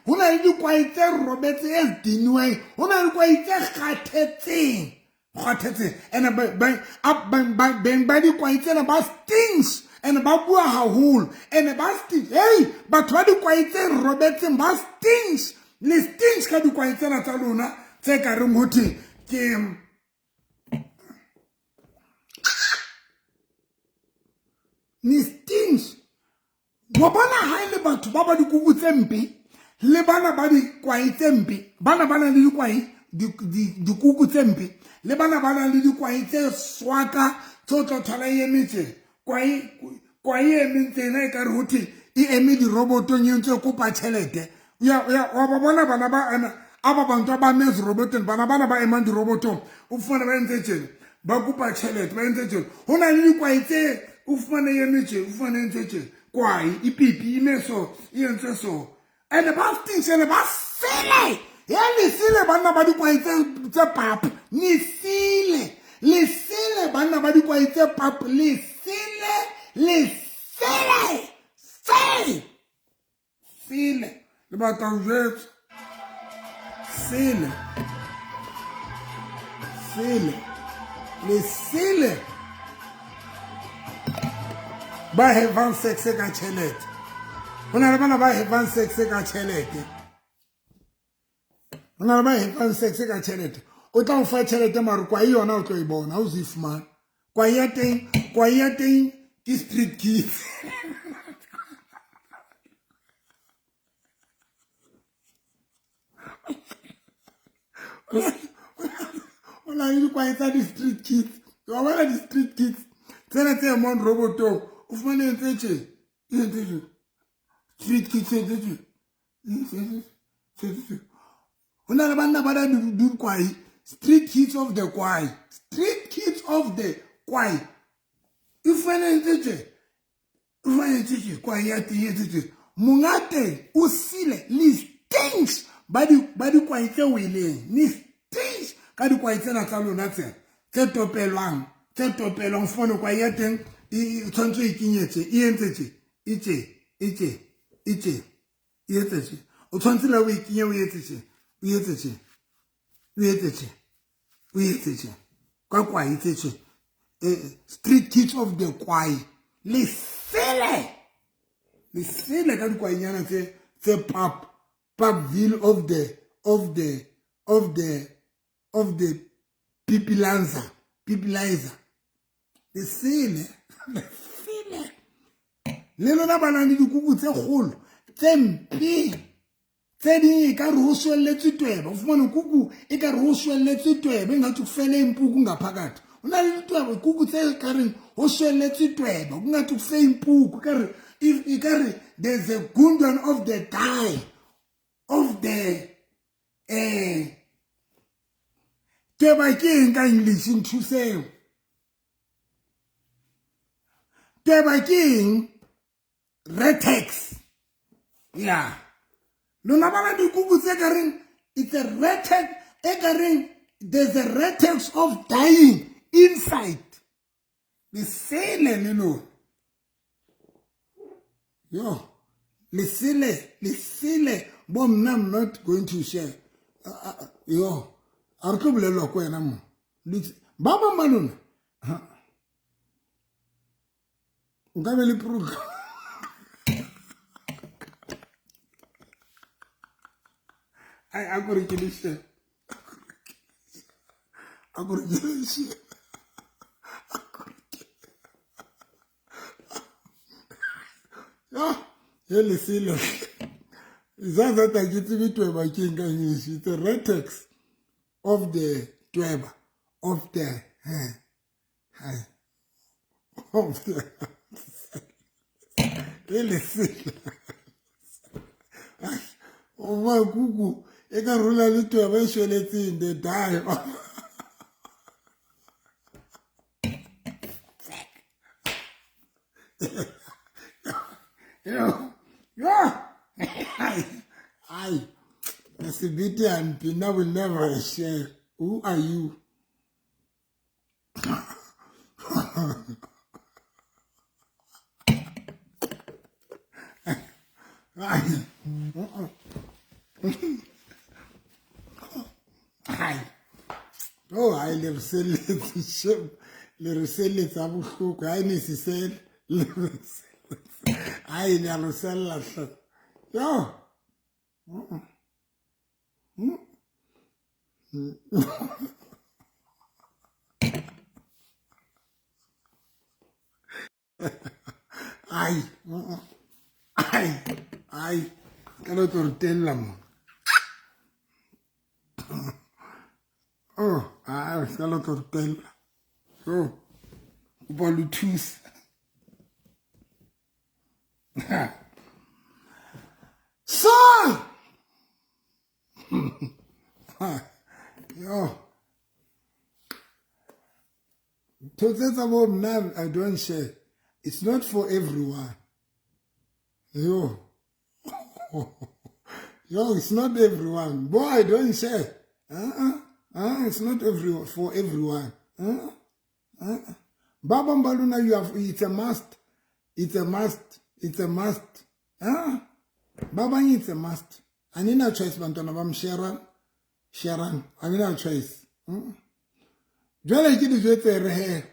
hona le dikwai tse robetse ezidinweng, hona le kwai tse kgathetseng and ba dikwai tsena ba stings and ba bua haholo and ba stings. Hey, batho ba dikwai tse robetseng ba stings le stings ka dikwai tsena tsa lona tse ka reng hote ke ni stings. Wa bona ha ile batho ba ba dikuku tse mpe le bana ba dikwai tse mpe, bana le dikwai dikuku tse mpe le bana le dikwai tse swaka tso thola emetse kwai emetse na e ka re hote e eme di robotong yentse kopa tšhelete ya wa bona bana ba ana aba bantu ba mez robotong bana ba emang di robotong o fana ba ntse tšhelete ba kopa tšhelete ba ntse tšhelete hona le dikwai tse o fana emetse o fana ntse tšhelete kwai ipipi imeso yentse so and ba stintsele ba sele ya le sele bana ba dikwai tse pap ni sile le sele bana ba dikwai tse pap le sile le ba tangjet sile le sile ba hevan sex ka tšhelete. Hona le bana ba hevan sex ka tšhelete. Hona le ba hevan sex ka tšhelete. O tla o fa tšhelete mare kwa yona o tlo e bona o se fumana. Kwa ya teng ke street kids. Ona le kwa tsa di street kids. Wa bona di street kids. Tsena tse mon roboto o fumane ntse street kids hona le banna ba da dikwai street kids of the kwai street kids of the kwai ifanetse kwai ya tiyetse mongate o sile le stinks ba di kwai tse weleng ni stinks ka di kwai tsena tsa lona tse topelwang fono kwai ya teng e tshwantse e kinyetse e entse itse o tshwantse la o ikinye o etse kwa kwai tse street kids of the kwai le sele ka dikwainyana tse pubville of the pipilanza le sele le lona ba nang le dikuku tse kgolo tse mpe tse ding e ka re ho swelletse tweba o fumana kuku e ka re ho swelletse tweba engathi kufele impuku ngaphakathi o na le ditweba kuku tse ka reng ho swelletse tweba kungathi kufe impuku e ka re there's a gundon of the die of the tweba ke eng ka English nthuseo tweba ke eng retex yeah lona bana dikuku tse ka reng it's a retex e ka reng there's a retex of dying inside lesele le lona yo lesele bom I'm not going to share yo a re tlo bolelwa ko wena mo ba bang ba lona nka be le program a gore ke le share ye leselo zaza ta ke tsebe tweba ke eng ka English it's a retex of the tweba of the ye leselo o ba kuku e ka rola le tweba e shweletseng the die I Nasibiti and Pina will never share. Who are you? Oh, I live selling the ship. Le selling sabu cook. I need to sell. I never sell that. Yo. Ay, cannot tell them. Oh, I cannot tell. Oh, Bluetooth. So, yo, to that about now, I don't share. It's not for everyone. Yo, yo, it's not everyone. Boy, I don't share. It's not for everyone. Baba Mbaluna, you have. It's a must. It's a must. It's a must. Baba, it's a must. I need no choice, Bantona Bam Sharon. I need no choice. Jolly kid is with her hair.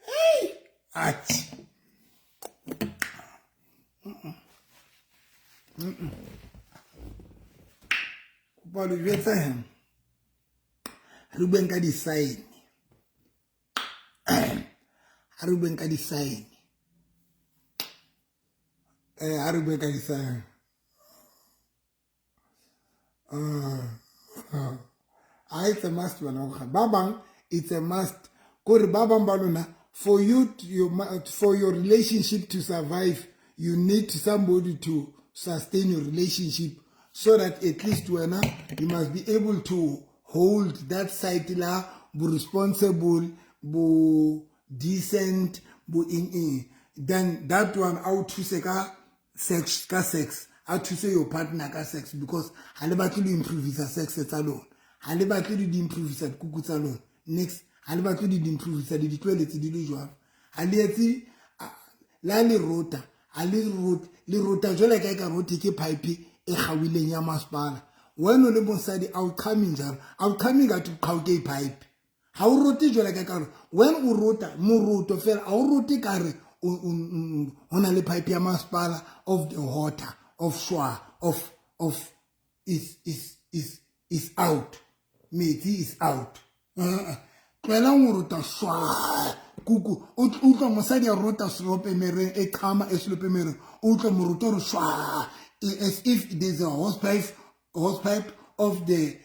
Hey! Ach. But you with him. Ruben ka design. Ruben ka design. Ruben ka design. It's a must. Babang, it's a must. Kuri babang baluna for your relationship to survive, you need somebody to sustain your relationship, so that at least you must be able to hold that side la, be responsible, be decent, then that one out to say sex, out to say your partner ka sex, because I never to improve his sex alone. I never to improve his kuku alone. Next, I never to improve his the toilet the usual. I let la le rota, a le rota jole ka ka roti ke pipe e gawileng ya masepala. When o le mosadi outcoming ga to khauke pipe. Ha o rote jole ka ka when o rota moroto fela a o rote kare ona le pipe ya masepala of the water of shwa of is out. Metsi is out. Kwela o rota shwa kuku o tlo mosadi a rota slope mere e khama e slope mere o tlo moroto ro shwa as if there's a hose pipe of the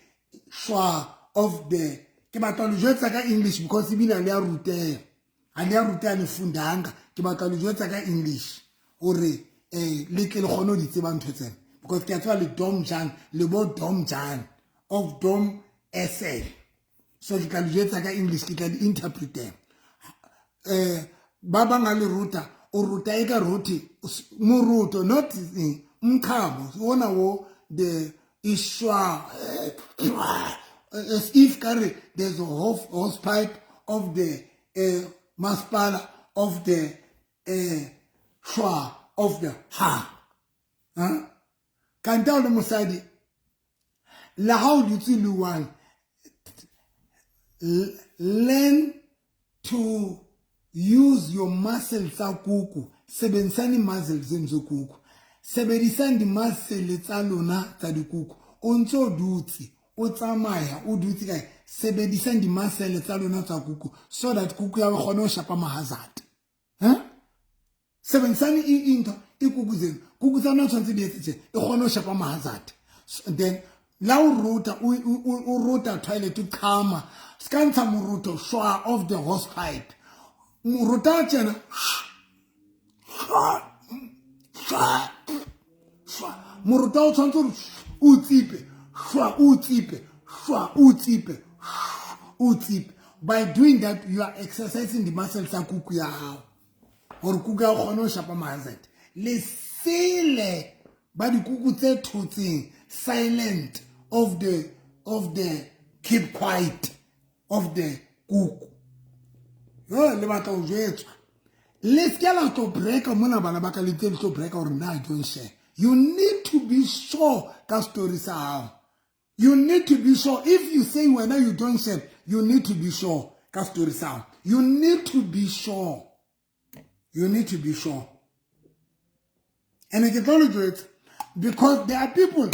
shwa of the ke batla lo jwetsa ka English because ibile le a rutea le fundanga ke batla lo jwetsa ka English ore le ke le gone di tseba ntho tsena because ke a tswa le Dom Jan le bo Dom Jan of Dom SA, so ke tla lo jwetsa ka English ke tla di interpret ba bang a le ruta o ruta e ka roti moroto not mkhabo wona wo the ishwa as if kare there's a hose pipe of the masepala of the shwa of the kanta le mosadi la how do you luwan learn to use your muscles tsa kuku sebedisani muscles tsa kuku sebedisani di muscles tsa lona tsa dikuku o ntse dutse o tsamaya o dutse kae sebedisani di muscles tsa lona tsa kuku so that kuku ya gone o shapa mahazard sebedisani into ikuku zenu kuku tsa no tshwantse di etse e gone o shapa mahazard. Then la o rota toilet to khama skantsha moruto shwa of the hose pipe muruta tjena muruta o tshwantse o tsipe shwa o tsipe shwa o tsipe o tsipe. By doing that you are exercising the muscles tsa kuku ya hao or kuku ya gone o shapa mahazard. Le sele ba dikuku tse thotseng silent of the keep quiet of the kuku. Yo le batla o jwetswa le skela to break mona bana ba ka le to break or na don't share. You need to be sure ka story sa hao. You need to be sure. If you say when you don't share, you need to be sure ka story sa hao. You need to be sure. You need to be sure. And I can tell you it because there are people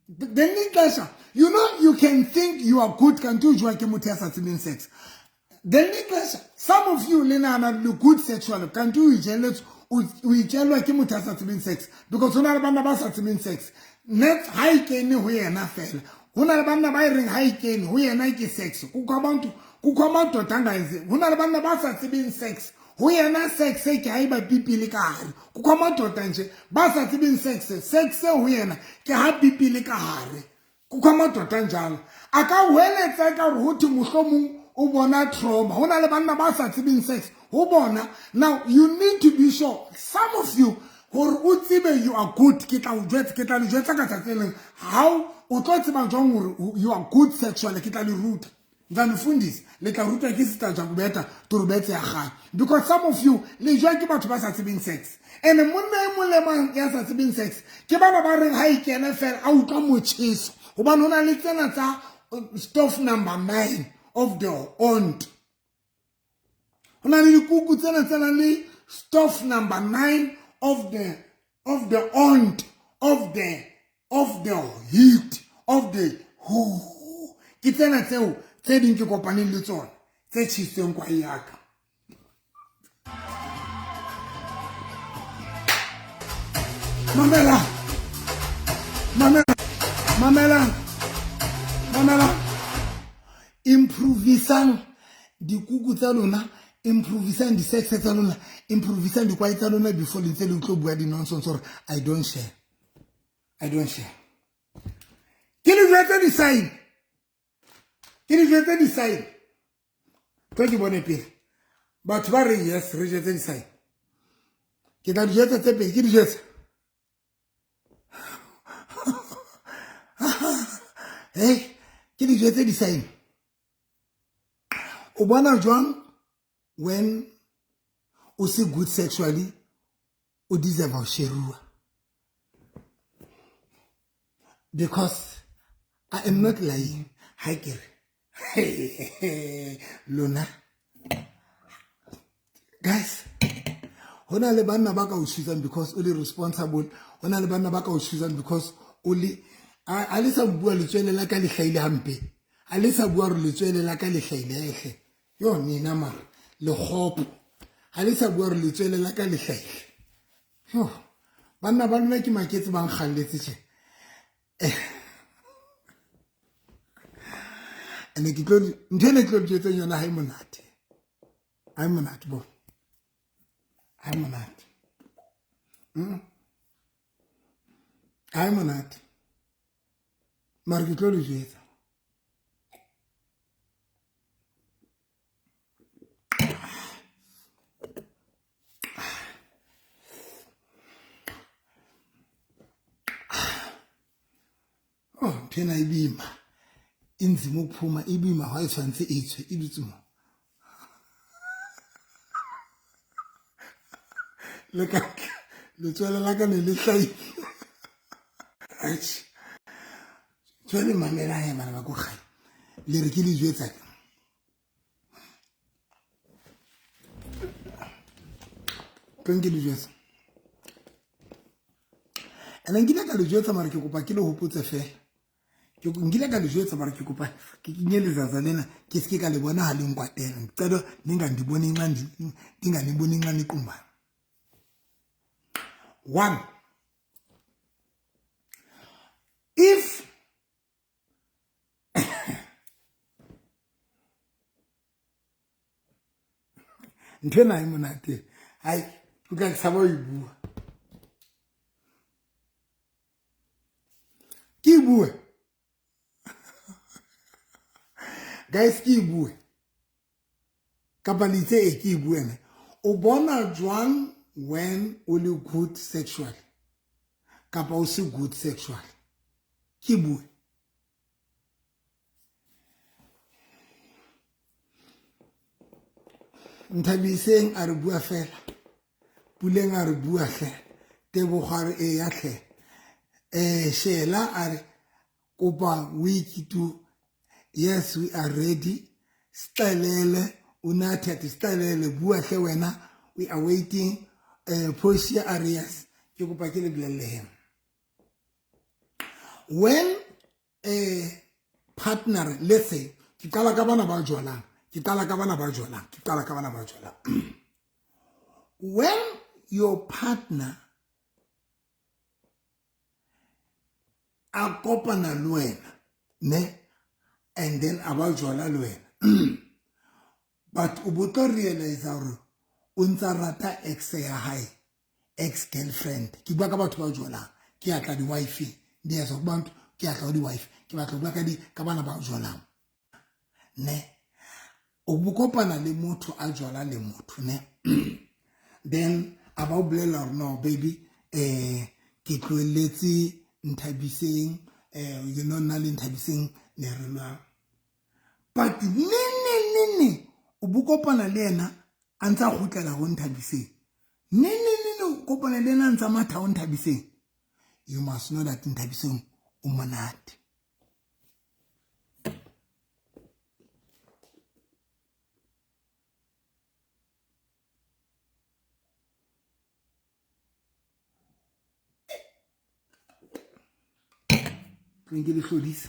they need pleasure. You know, you can think you are good, can do sex. They need pleasure. Some of you, Lena, are good sexual, can do jealous, we jealous sex. Because when I sex, net high can we are not fail. When I ring high can we are not sex. Kukaman to tanga is when I sex. We are not sex, say, Kaiba pipi likahari. Kukaman to tanje, basa tibin sex, we are not, Kaha pipi likahari. Kukaman to tanjala. Aka wele tsaka ruti mushomu ubona trauma. Hona lebana basa tibin sex. Ubona. Now, you need to be sure. Some of you, you are good, kita ujet, how, you are good sexually, kita root. Fundis, le karuta kisita jangubeta turbete ya because some of you le joy ki batho ba sa tsebeng sex and monna man ya sa tsebeng sex ke bana ba reng ha ikena fela a utlwa mocheso hoba nona le tsena tsa stuff number 9 of the aunt hona le dikuku tsena le stuff number 9 of the aunt of the heat of the who ke tsena tseo tse ding ke kopaneng le tsona tse tshitseng kwa yaka mamela improvisang dikuku tsa lona improvisang di-sex tsa lona, improvisang di-kwai tsa lona before le ntse le tlo bua di-nonsense gore I don't share. Ke le jwetsa di-sign. Tlo ke bone pele. Batho ba re yes, re jwetse di-sign. Ke tla di jwetsa tse pedi, ke di jwetsa. Hey, ke di jwetse di-sign. O bona jwang when o se good sexually, o deserve ho sherua. Because I am not lying. Hi, Kiri. Luna. Guys, hona le banna ba ka o choosang because only responsible. Hona le banna ba ka o choosang because only a le sa bua le tswele la ka le hlaile hampe. A le sa bua re le tswele la ka le hlaile. Yo nina ma le khopo. A le sa bua re le tswele la ka le hlaile. Yo banna ba lona ke maketse bang khalletse tje. And ke tlo ntene tlo tjetse yona ha imonate. Ha imonate bo. Ha imonate. Ha imonate. Mara ke tlo le jetsa. Oh, tena ibima. Inzima ukuphuma ibima ha itshwantse itswe idutsumo. Look at le tswela la ka ne le hlai. Ach. Tswele mamela ya bana ba go gai. Le re ke le jwetsa. Twenke le jwetsa. Ena ngile ka le jwetsa mara ke kopa ke le hopotse fela. Ke ngile ka le jwetsa mara ke kopa ke kinyele zaza lena ke se ke ka le bona ha le nkwatela. Ngicela ningandiboni incane ndinganiboni incane iqumbana. 1. If ntena imonate ai uka ke sabo ibua ki bue guys ki bue kapalitse e ki bue ne o bona jwang when only good sexual kapa o se good sexual ki bue Ntabiseng a re bua fela Puleng a re bua hle Tebogare e ya hle Shela a re kopa wiki to yes we are ready Stalele United Stalele bua hle wena we are waiting Portia Arias ke kopa ke le bolelle him when a partner let's say ke qala ka bana ba jwalang when your partner a kopana le wena ne and then about jwala le wena but o botlo realize hore o ntsa rata ex ya hae ex girlfriend ke bua ka batho ba jwalang ke atla di wife di ya so bantu ke atla di wife ke batla bua ka bana ba jwalang ne o bukopana le motho a jwala le motho ne then about bolela no baby ke tloeletse Ntabiseng you know na le Ntabiseng ne re lwa but nene o bukopana le yena a ntsa gutlela go Ntabiseng nene o kopana le yena a ntsa matha go Ntabiseng you must know that Ntabiseng o monate Twenke le hlodisa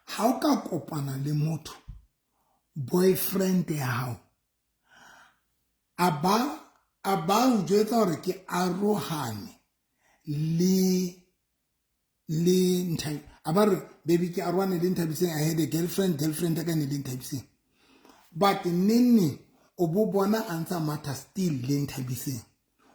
ha o ka kopana le motho boyfriend ya hao aba o jwetsa hore ke arohane le nthabi abare baby ke arwane le nthabiseng I had a girlfriend ka ne le nthabiseng but nene o bo bona answer matter still le nthabiseng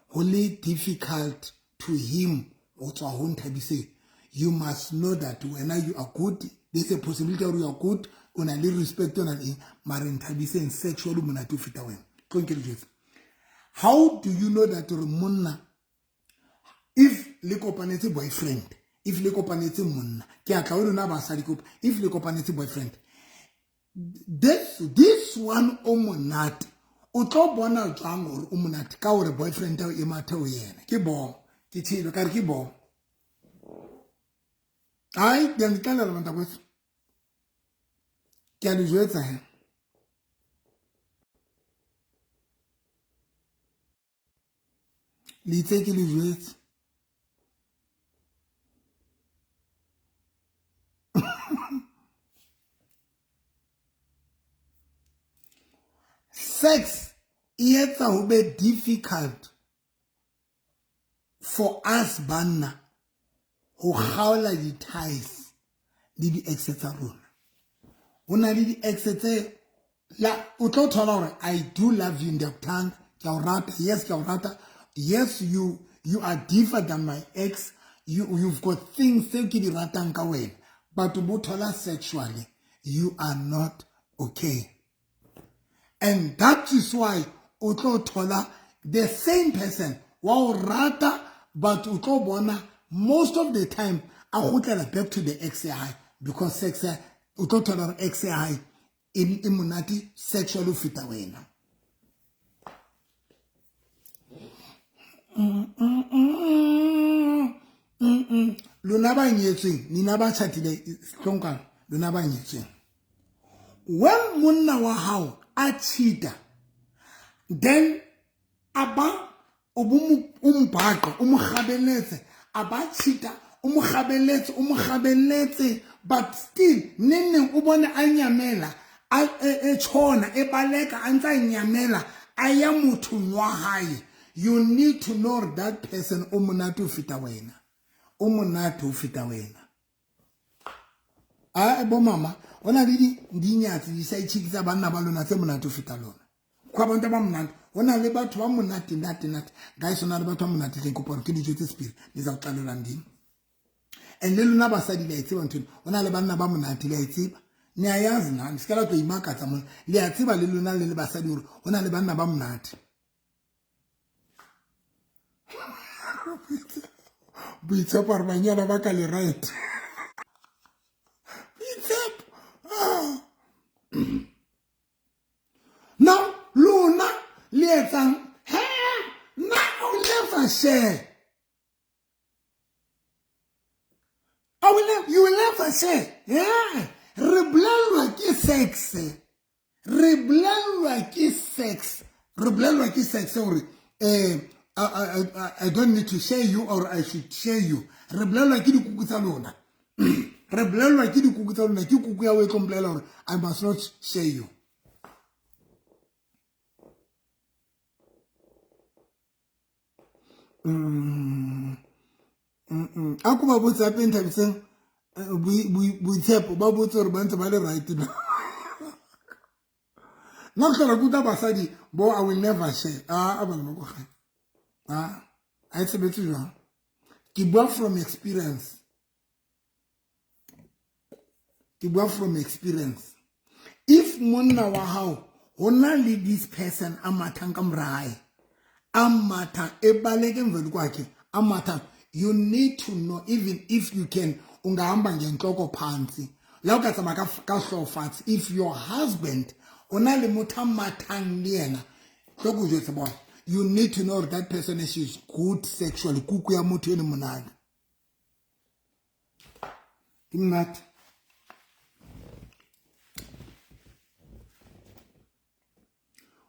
ho le difficult to him o tswa ho nthabiseng you must know that when you are good there's a possibility that you are good una le respect ona le mare nthabiseng sexually mona to fita wena konke le jwetsa how do you know that monna if le kopanetse boyfriend if le kopanetse monna ke atla o lona ba sa dikopa if le kopanetse boyfriend this one o monate o tlo bona jwang gore o monate ka gore boyfriend a e mathe o yena ke bo ke tshilo ka re ke bo ai ke ntlela la manta kwetso ke a le jwetsa he le itse ke le jwetsa sex it's a bit difficult for us banna who khaola di ties le di ex tsa rona una le di ex tse la o tlo thola hore I do love you in the tongue ke o rata yes ke o rata yes you are different than my ex you've got things tse ke di ratang ka wena but bo thola sexually you are not okay. And that is why utlo thola the same person wa rata but utlo bona most of the time a gotlela back to the XI because sex utlo thola XI in immunity sexual fita wena lona ba nyetseng nina ba chatile hlonkana lona ba nyetseng when monna wa hao a cheater then aba umbhaqa umkhabeletse aba cheater umkhabeletse but still nene ubone anyamela echona ebaleka antsa nyamela aya motho wa hae you need to know that person umonate o fita wena umonate o fita wena bo mama ona le di nyatsi di sa itshikitsa banna ba lona tse monate o fita lona kwa banta ba monate ona le batho ba monate nate guys ona le batho ba monate le koporo ke dijo tse spirit le za utlalelang ding and le lona ba sa di la itseba ntho ona le banna ba monate le itseba ne ayazi nani sikala tlo imakatsa mo le a tseba le lona le ba sa di hore ona le banna ba monate buitshepo re banyana ba ka le right now luna lietsang now never share you will never share yeah rebelwa ki sex or I don't need to share you or I should share you rebelwa ki dikuku tsa lona rebelwa ki dikuku tsa lona ki kuku ya we komplela hore I must not share you ako ba botsa pe nthabiseng buitshepo ba botsa hore ba ntse ba le right na no tlola kuta basadi bo I will never share abana mo go ga I tsebetse jwang ke bua from experience if monna wa hao hona le this person a mathang ka morae a matha e baleke mveli kwakhe a matha you need to know even if you can ungahamba ngenhloko phansi la ukatsamaya ka hlofatsi if your husband ona le motho a mathang le yena hloko jwetse bona you need to know that person is good sexually kuku ya motho ene monana imnat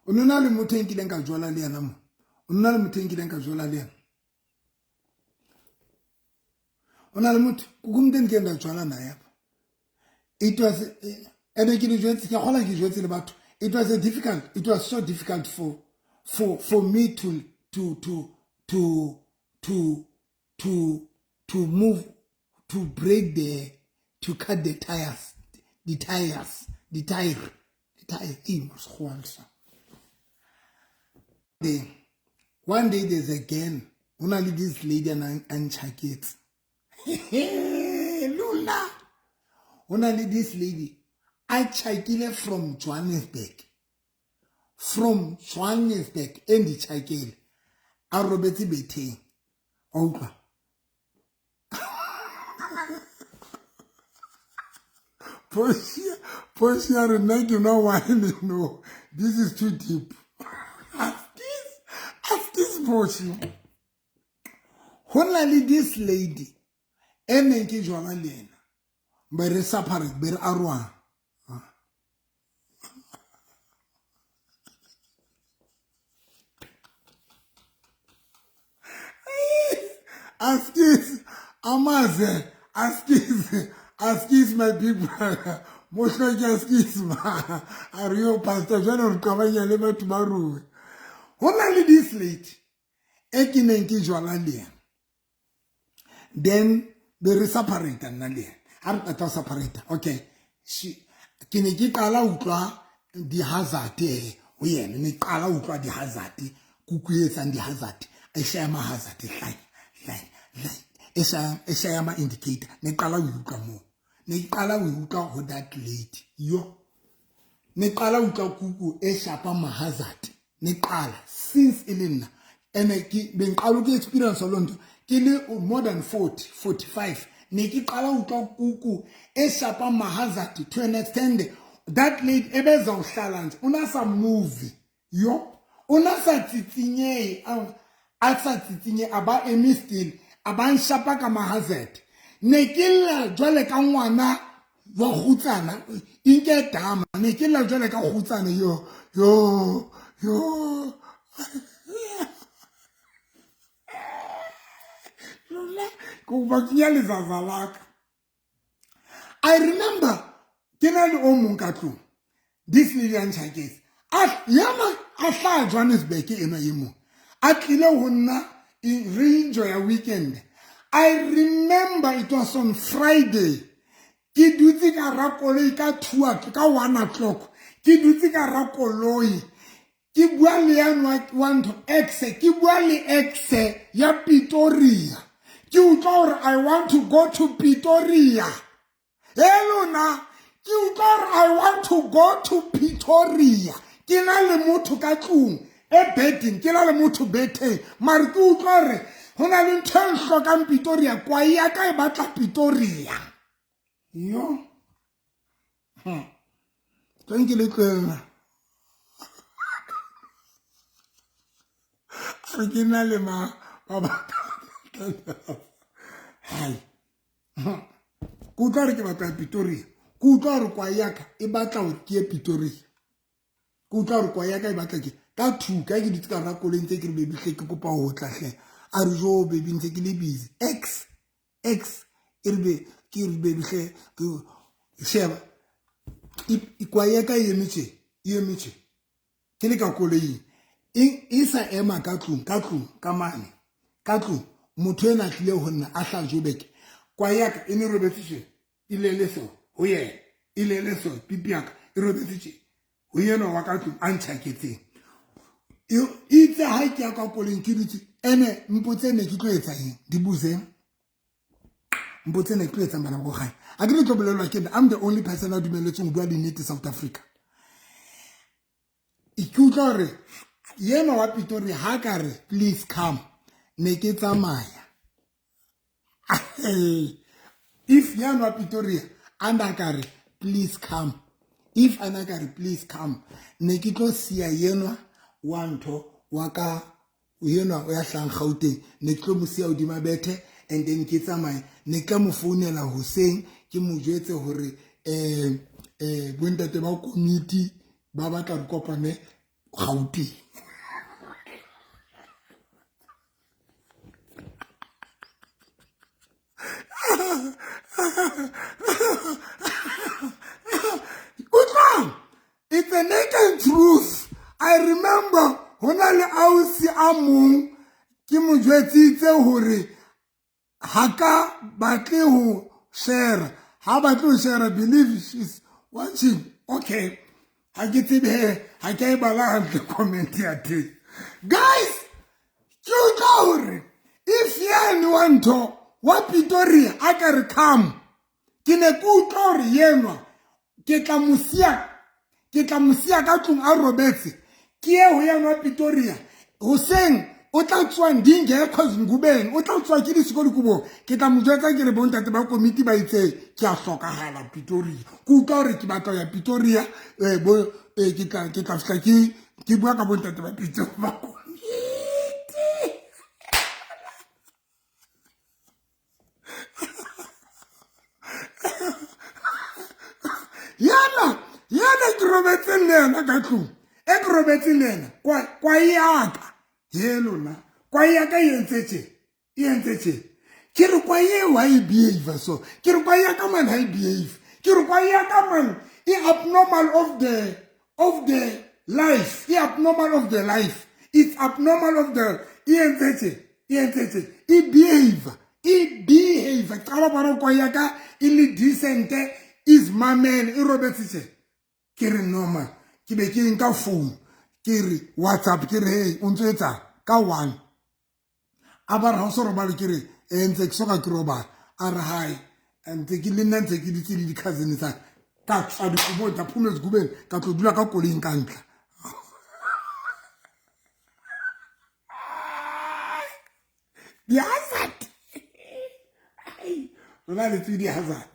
onona le motho enkileng ka jola le yena mo onona le motho enkileng ka jola le yena ona le motho kukumteng ke nda jola na yapa it was ene ke le jwetse ke gola ke jwetse le batho it was so difficult for me to to move, to break to cut the tires. One day there's again, only this lady and kids. Lula. Only this lady. I chakile from Johannesburg. From Johannesburg, and the chakile. I Roberti Bete. Opa. Portia, you know why? No, this is too deep. Ask this Portia. Only this lady. And then ki jwala lena. Bere separate, bere arwa. Askis, Amaze, askis my people. Most like askis ma. Are you pastor? General Kavanya never tomorrow. Only this late. Ekinenki jwala lena. Then bere separate na lena. Arata separate. Okay. Kineki kala utwa di hazard. Oye, ni kala utwa di hazard. Kukuyetsa di hazard. Esha ma hazard line. Esha ma indicator. Ne kala uka mo. Ne kala uka ho that late. Yo. Ne kala uka kuku esha pa ma hazard. Ne kala since ilina. Ene ki ben kala ki experience olondo. Kile more than 40, 45. Neki kala uka kuku esha pa ma hazard to an extent. That late ebeza uhlala. Unasa movie. Yo. Unasa titinye. Asa titinye aba emistil aba nshapa ka mahazet nekilla jwale ka ngwana wa khutsana inke dama nekilla jwale ka khutsana yo lola ko bakiya le zazalaka. I remember kenali omunkatlu this Lilian Chakes yama asha Johannesburg ena yimo Atlile wona enjoy a weekend. I remember it was on Friday. Ki duti ka rakoloi ka 2 ka 1 o'clock. Ki duti ka rakoloi. Ki bua le yanwa want exe. Ki bua le exe ya Pretoria. Ki utlwa I want to go to Pretoria. Hello na. Ki utlwa I want to go to Pretoria. Ki na le motho ka tlung. Betting, ke la le motho bete mare ke utlwa re hona le ntho e hlokang Pretoria kwa ya ka e batla Pretoria yo thank you lekela re ke na le ma baba hai ke utlwa re ke batla Pretoria ke utlwa re kwa ya ka e batla hore ke Pretoria ke utlwa re kwa ya ka e batla ke ka thuka ke ditse ka rakole ntse ke re baby hle ke kopa ho tlahle a re jo baby ntse ke le busy x irbe ke re baby hle ke sheba ikwa ya ka yemitse ke le ka koloi isa ema ka tlung ka mane ka tlung motho ena tlile ho nna a hla Joburg kwa ya ka ene robetsitse ilele so ho ye ilele so pipi ya ka e robetsitse ho yena wa ka tlung a ntshaketseng It's a high care calling kiriti. Ene mpotene kitwetsa yin. Dibuze. Mpotene kitwetsa mbana go high. I didn't trouble like I'm the only person out in the South Africa. Ikutore. Yema wa Pretoria hakare. Please come. Neketsa maya. If yema wa Pretoria andakare. Please come. If anakare please come. Nekito siya yenwa. Wanto waka uyena uyahlang Gauteng ne tlo mosia odima bethe and then ke tsamaya ne ka mo founela Hoseng ke mo jwetse hore bontate ba committee ba batla re kopane Gauteng it's a naked truth. I remember hona le ausi a mong ke mo jwetsitse hore haka batle ho share ha batle ho share believe she's watching okay ha ke tsebe ha ke e bala hantle comment ya teng guys ke if yena wanto wa Pretoria a ka re come ke ne ke utlwa hore yenwa ke tla mosia ka tlung a robetse ke ye ho yena wa Pretoria hoseng o tla tswa ndinge ekhozingubeni o tla tswa ke disikolo kubo ke tla mo jwetsa ke re bontate ba komiti ba itse ke a hlokahala Pretoria ke utlwa hore ke batla ya Pretoria ke tla fihla ke bua ka bontate ba Pretoria ba komiti yana ke robetse le yena ka tlung e ke robetse le yena kwa yaka helona kwa yaka e entse tje ke re kwa ye wa e behave so ke re kwa yaka man ha e behave ke re kwa yaka man e abnormal of the life e abnormal of the life it's abnormal of the e entse tje e behave qala bona kwa yaka e le decent is my man e robetse tje ke re normal ke be ke nka phone ke re WhatsApp ke re hey o ntsetsa ka 1 a ba ra so robala ke re ntse ke soka ke robala a re hi ntse ke le nna ntse ke ditse le di cousin tsa ka tsa di kubo tsa phone zigubeni ka tlo dula ka koleng ka ntla di hazard ona le tsi di hazard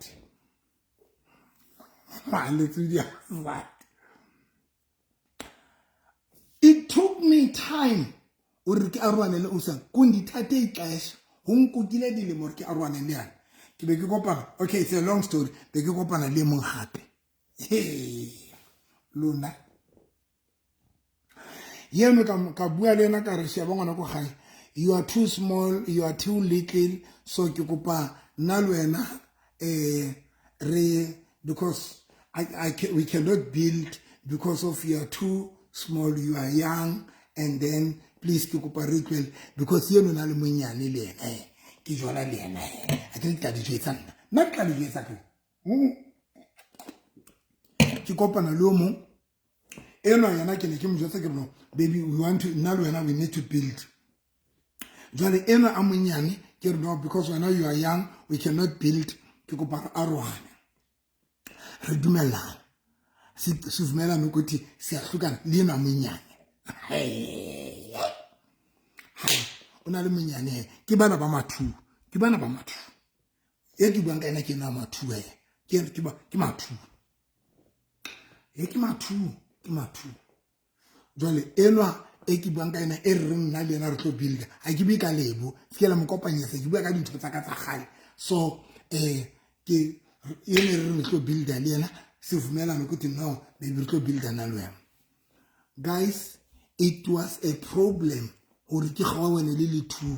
it took me time uri ke arwane le usa kundi thathe ixesha unkukile dilemo uri ke arwane le yana ke be ke kopana okay it's a long story be ke kopana le mong hape lona yeno ka bua le na ka re sheba ngwana ko gae you are too small you are too little so ke kopa nna le wena because we cannot build because of you are too small, you are young, and then please ke kopa re tlwele because yeno na le monyane le ena ke jona le ena a ke tla di jwetsa nna ke tla di jwetsa ke kopana le o mong eno yana ke ne ke mo jwetsa ke no baby we want to nna le wena we need to build jwale eno a monyane ke re no because right now you are young we cannot build ke kopa arwana re dumelana se vumelana ukuthi siyahlukana lena monyane ona le monyane ke bana ba mathu e ke bua ka ena ke na mathu ke mathu jwale enwa e ke bua ka ena e re nna le ena re tlo build a ke bi ka lebo fela mo kopanyetsa ke bua ka dintho tsa ka tsa gale so ke yene re tlo build le ena se vumelana ukuthi no baby re tlo build na le wena guys it was a problem hore ke gawa wena le two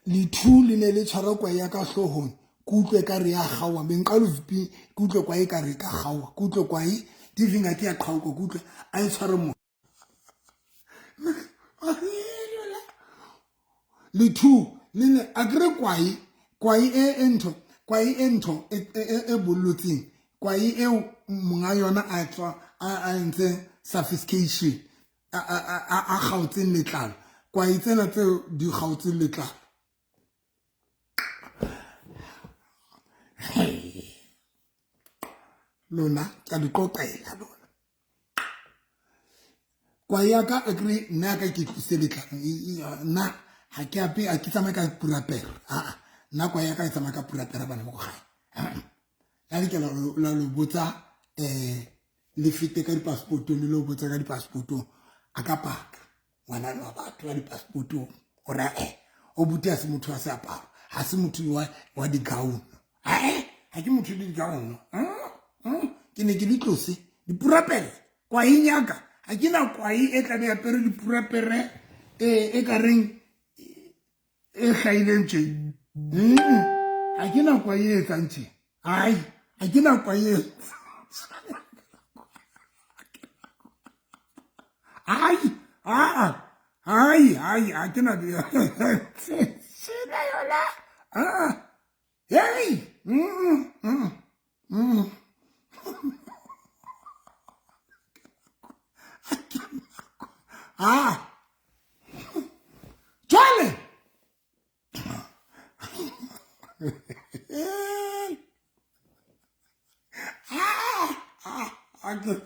le two le ne le tshwara kwa ya ka hlohong kutlwe ka re ya gawa benqalo vipi kutlwe kwa e ka re ka gawa kutlwe kwa e divinga ke ya qhauko kutlwe a e tshware mo le two le ne a gre kwa e ento e bollotseng kwa e monga yona a tswa a ntse sophistication a gautseng letlalo kwa e tsena tse di gautseng letlalo lona ka di qoqela lona kwa ya ka agree nna ka ke tseletla na ha ke ape a ke tsamaya ka purapera nna kwa ya ka e tsamaya ka purapera bana mo go gae la di ke la lo botsa le fite ka di passport le lo botsa ka di passport a ka paka ngwana wa batho wa di passport ora o butia se motho a se aparo ha se motho wa di gown ha ke motho di gown ke ne ke di tlose di purapera kwa inyaka ha ke na kwa e tla be apere di purapera e ka reng e khaileng tse ha ke na kwa e tsantse ai ha ke na kwa e ai I cannot be. Hey! Charlie! I can.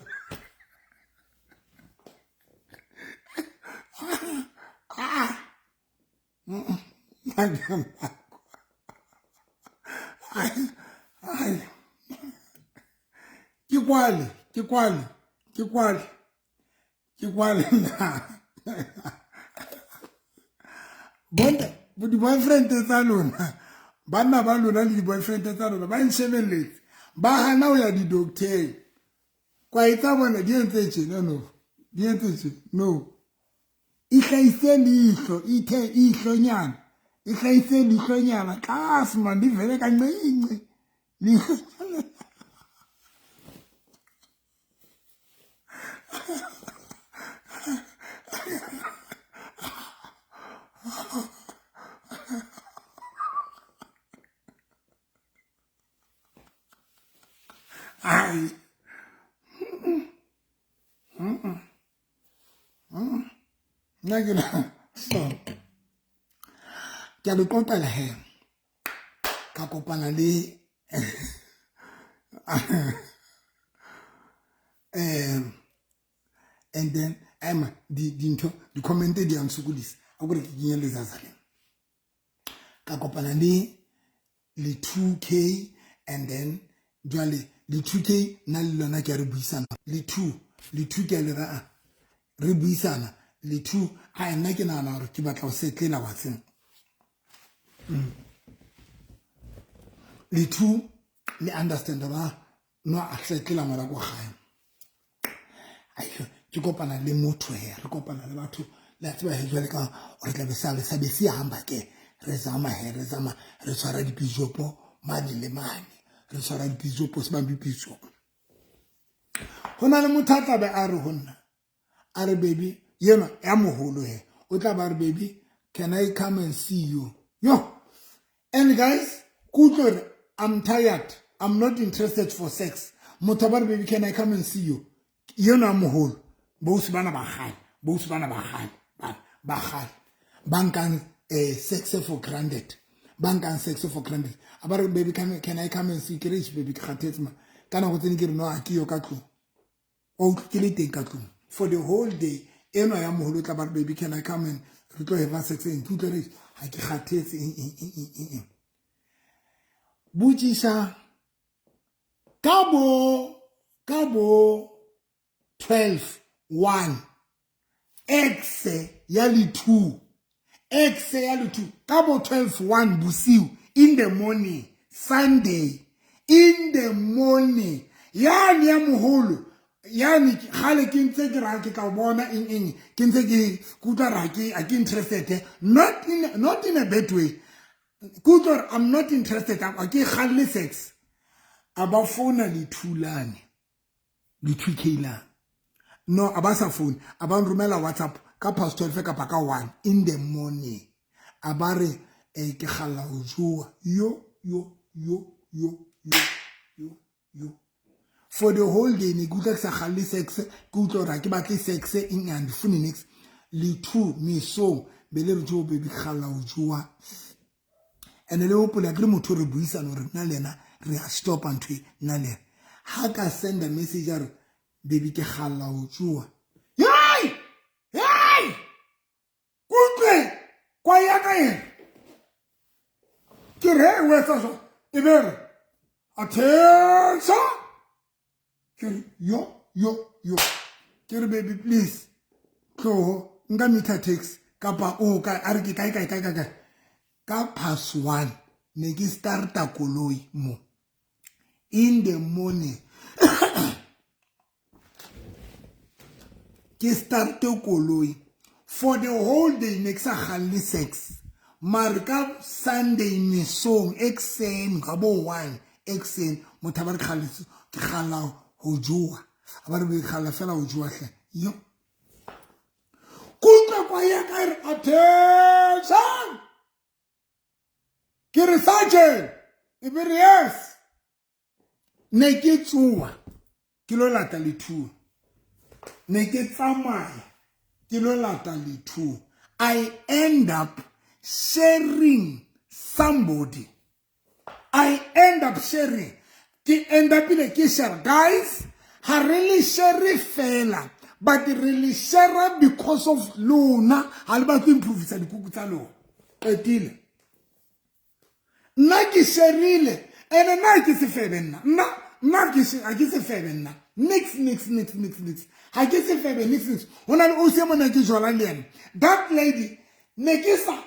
Ke kwale na. Bonda, di boyfriend tsa lona. Bana ba lona le di boyfriend tsa lona ba nshebeletse. Ba hana o ya di doctor. Kwa itsa bona di entse tjena no. Di entse tjena no. Ihlaise lihlo, ithe ihlonyana. Ihlaise lihlonyana. Kasi man di vele kancinci. Ai. Nagina. So. Ke a le kopela he. Ka kopana le and then the comment di am sokodisa a gore ke kenye le zazale ka kopana le 2K and then jwale le 2K na le lona ke re buisana le 2 ke le ra re buisana le 2 ha nna ke nana gore ke batla go setlela wa tseng le 2 le understand ba no a setlela mara go gae ayo ke kopana le motho he re kopana le batho la tseba he jwale ka re tla be sa be se hamba ke re zama re tshwara dipijopo mane le mane re tshwara dipijopo se ba bipijopo hona le mothatla be a re honna a re baby yena ya moholo he o tla ba re baby can I come and see you yo and guys kutlore I'm tired I'm not interested for sex motabar baby can I come and see you yena moholo both bana ba gale bankan sex for granted about baby can I come and see you baby khatetsma kana go tsene ke re no a ke yo ka tlo o ke le teng ka tlo for the whole day eno ya moholo tla ba baby can I come and re tlo have sex in tutlore ha ke khathetse bujisa kabo 12:1 x ya le 2 kabo 12:1 busiu in the morning Sunday in the morning yani ya moholo yani gale ke ntse ke ra ke ka bona eng ke ntse ke kutla ra ke a ke interested not in a bad way kutla I'm not interested a ke gale sex aba phone le thulane le 2K la no abasa phone aba romela WhatsApp ka past 12 ka paka 1 in the morning abare ke gala o jua yo for the whole day ne gutla sa gale sex kutlo ra ke batle sex in and phone next le 2 me so bele re jo baby gala o jua and le opola ke motho re buisa no re na lena re a stop antwe na le ha ka send a message re baby ke gala o jua hey kutle kwa ya ka ena ke re we sa so e bere attention yo ke re baby please go nga meter text kapa o ka are ke kai ka pass 1 ne ke starta koloi mo in the morning ke starte koloi for the whole day next a gale sex marka Sunday mesong exen gabo 1 exen mothabar khalisi ke gala ho jua abare be gala fela ho jua hle yo kutla attention. Ke re sergeant, e be re yes. Ne ke tsoa, ke lo lata lethuo. Ne ke tsamaya, ke lo lata lethuo. I end up sharing somebody. I end up sharing. Ke end up in a share. Guys, I really share fela. But really share because of lona. I want to improve sa dikuku tsa lona. Etile. Nna ke sharile. Ene nna ke se febe nna. Nna ke se febe nna. Nix. Ha ke se febe nix. Ona le o se mona ke jola le ena. That lady nekisa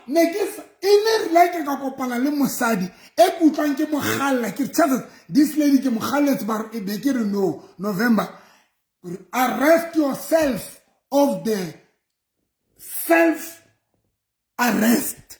ine like ka kopana le mosadi e kutlwang ke mogalla ke tshaba this lady ke mogalletse ba e be ke re no November arrest yourself of the self arrest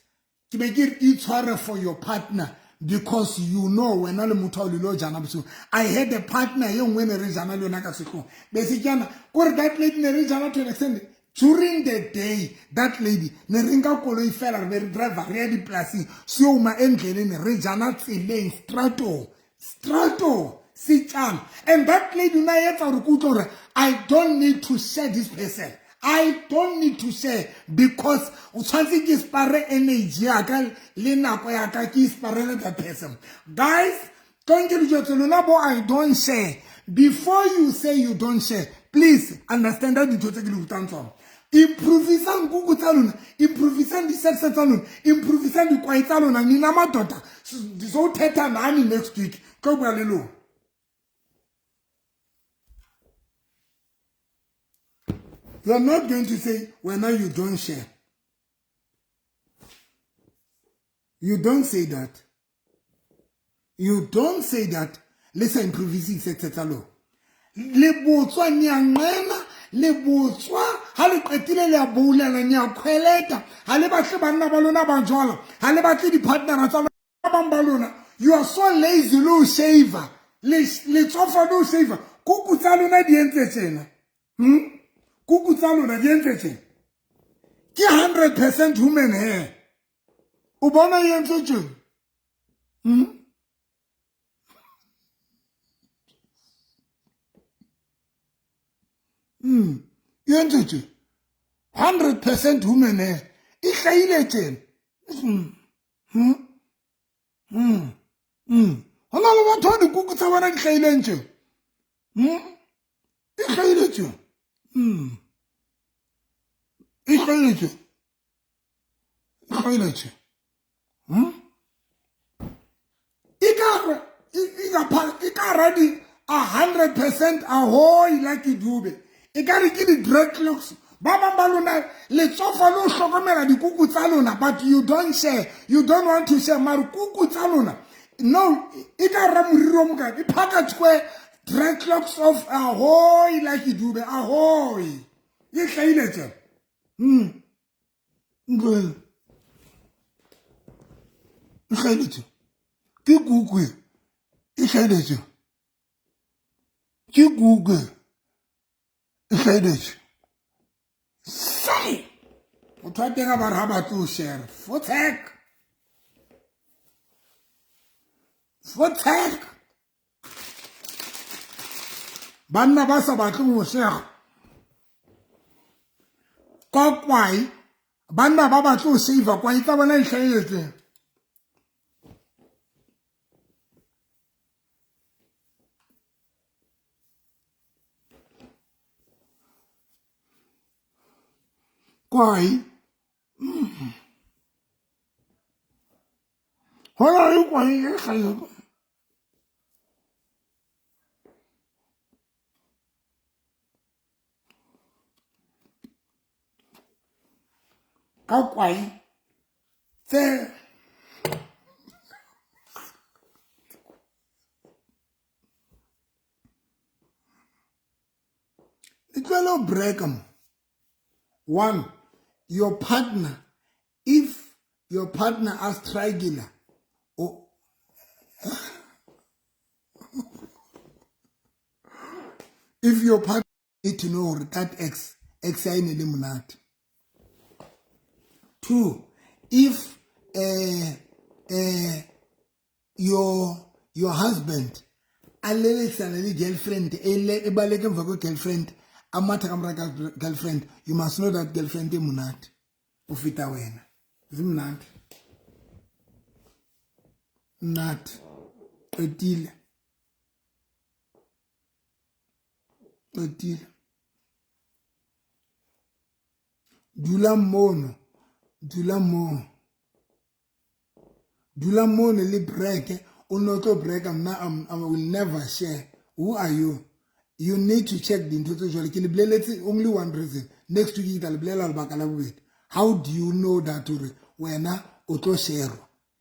ke be ke itshware for your partner because you know when ale motho le lo jana bso I had a partner ye ngwe ne re jana le yona ka sekgo be se kana gore that lady ne re jana to an extent. During the day, that lady, ne ringa koloi fela re driver re di plasi so ma endleleng re jana tseleng strato sitjana and that lady na etsa re kutlo re I don't need to share this person. I don't need to share because o tshwantse ke spare energy ya ka le nako ya ka ke spare that person. Guys, don't get your bo I don't share. Before you say you don't share, please understand that dintho tse ke di botang tsona. Improvisang kuku tsa lona, improvisang di-sex tsa lona, improvisang dikwai tsa lona, nina madota ndizothetha nani next week ko bua le lona. You are not going to say when now you don't share. You don't say that. You don't say that. Let's improvise sex tsa lona. Le botswa nyangena le botswa ha le qetile le a boulana nya khweleta ha le batle banna ba lona ba jwala ha le batle di partner tsa ba ba lona. You are so lazy lo shaver le tsofa lo shaver kuku tsa lona di entse tsena kuku tsa lona di entse tsena ke 100% human hair o bona e entse tsena yentse 100% human hair e hlaile tjena hona le batho ba dikuku tsa bona di hlaileng tjena e hlaile tjena e hlaile tjena e ka radi 100% ahoy like dube e ka re ke di dreadlocks ba bang ba lona le tsofa lo hlokomela dikuku tsa lona but you don't share, you don't want to share maru kuku tsa lona no e ka ra moriro mo ka e phaka tshwe dreadlocks of ahoy like dube ahoy e hlaile tse ngwe e hlaile tse ke kuku e hlaile tse ke kuku e hlaile tse say o tshwatega ba re ha ba tlo share fotek banna ba sa batle go share ka kwai banna ba batle go save kwai tsa bona e hlaeletse kwai hola e kwai e hlaeletse ka kwai tse it's a little break one your partner if your partner as triangular or if your partner need to know that X I need monate 2, if your husband alelekisana le girlfriend ebaleke emva kwe girlfriend amatha kamra girlfriend, you must know that girlfriend emunati ufita wena zimnandi mnati qedile dula mono le break unoto break. I will never share. Who are you? You need to check the into let's say only one reason. Next week how do you know that when auto share?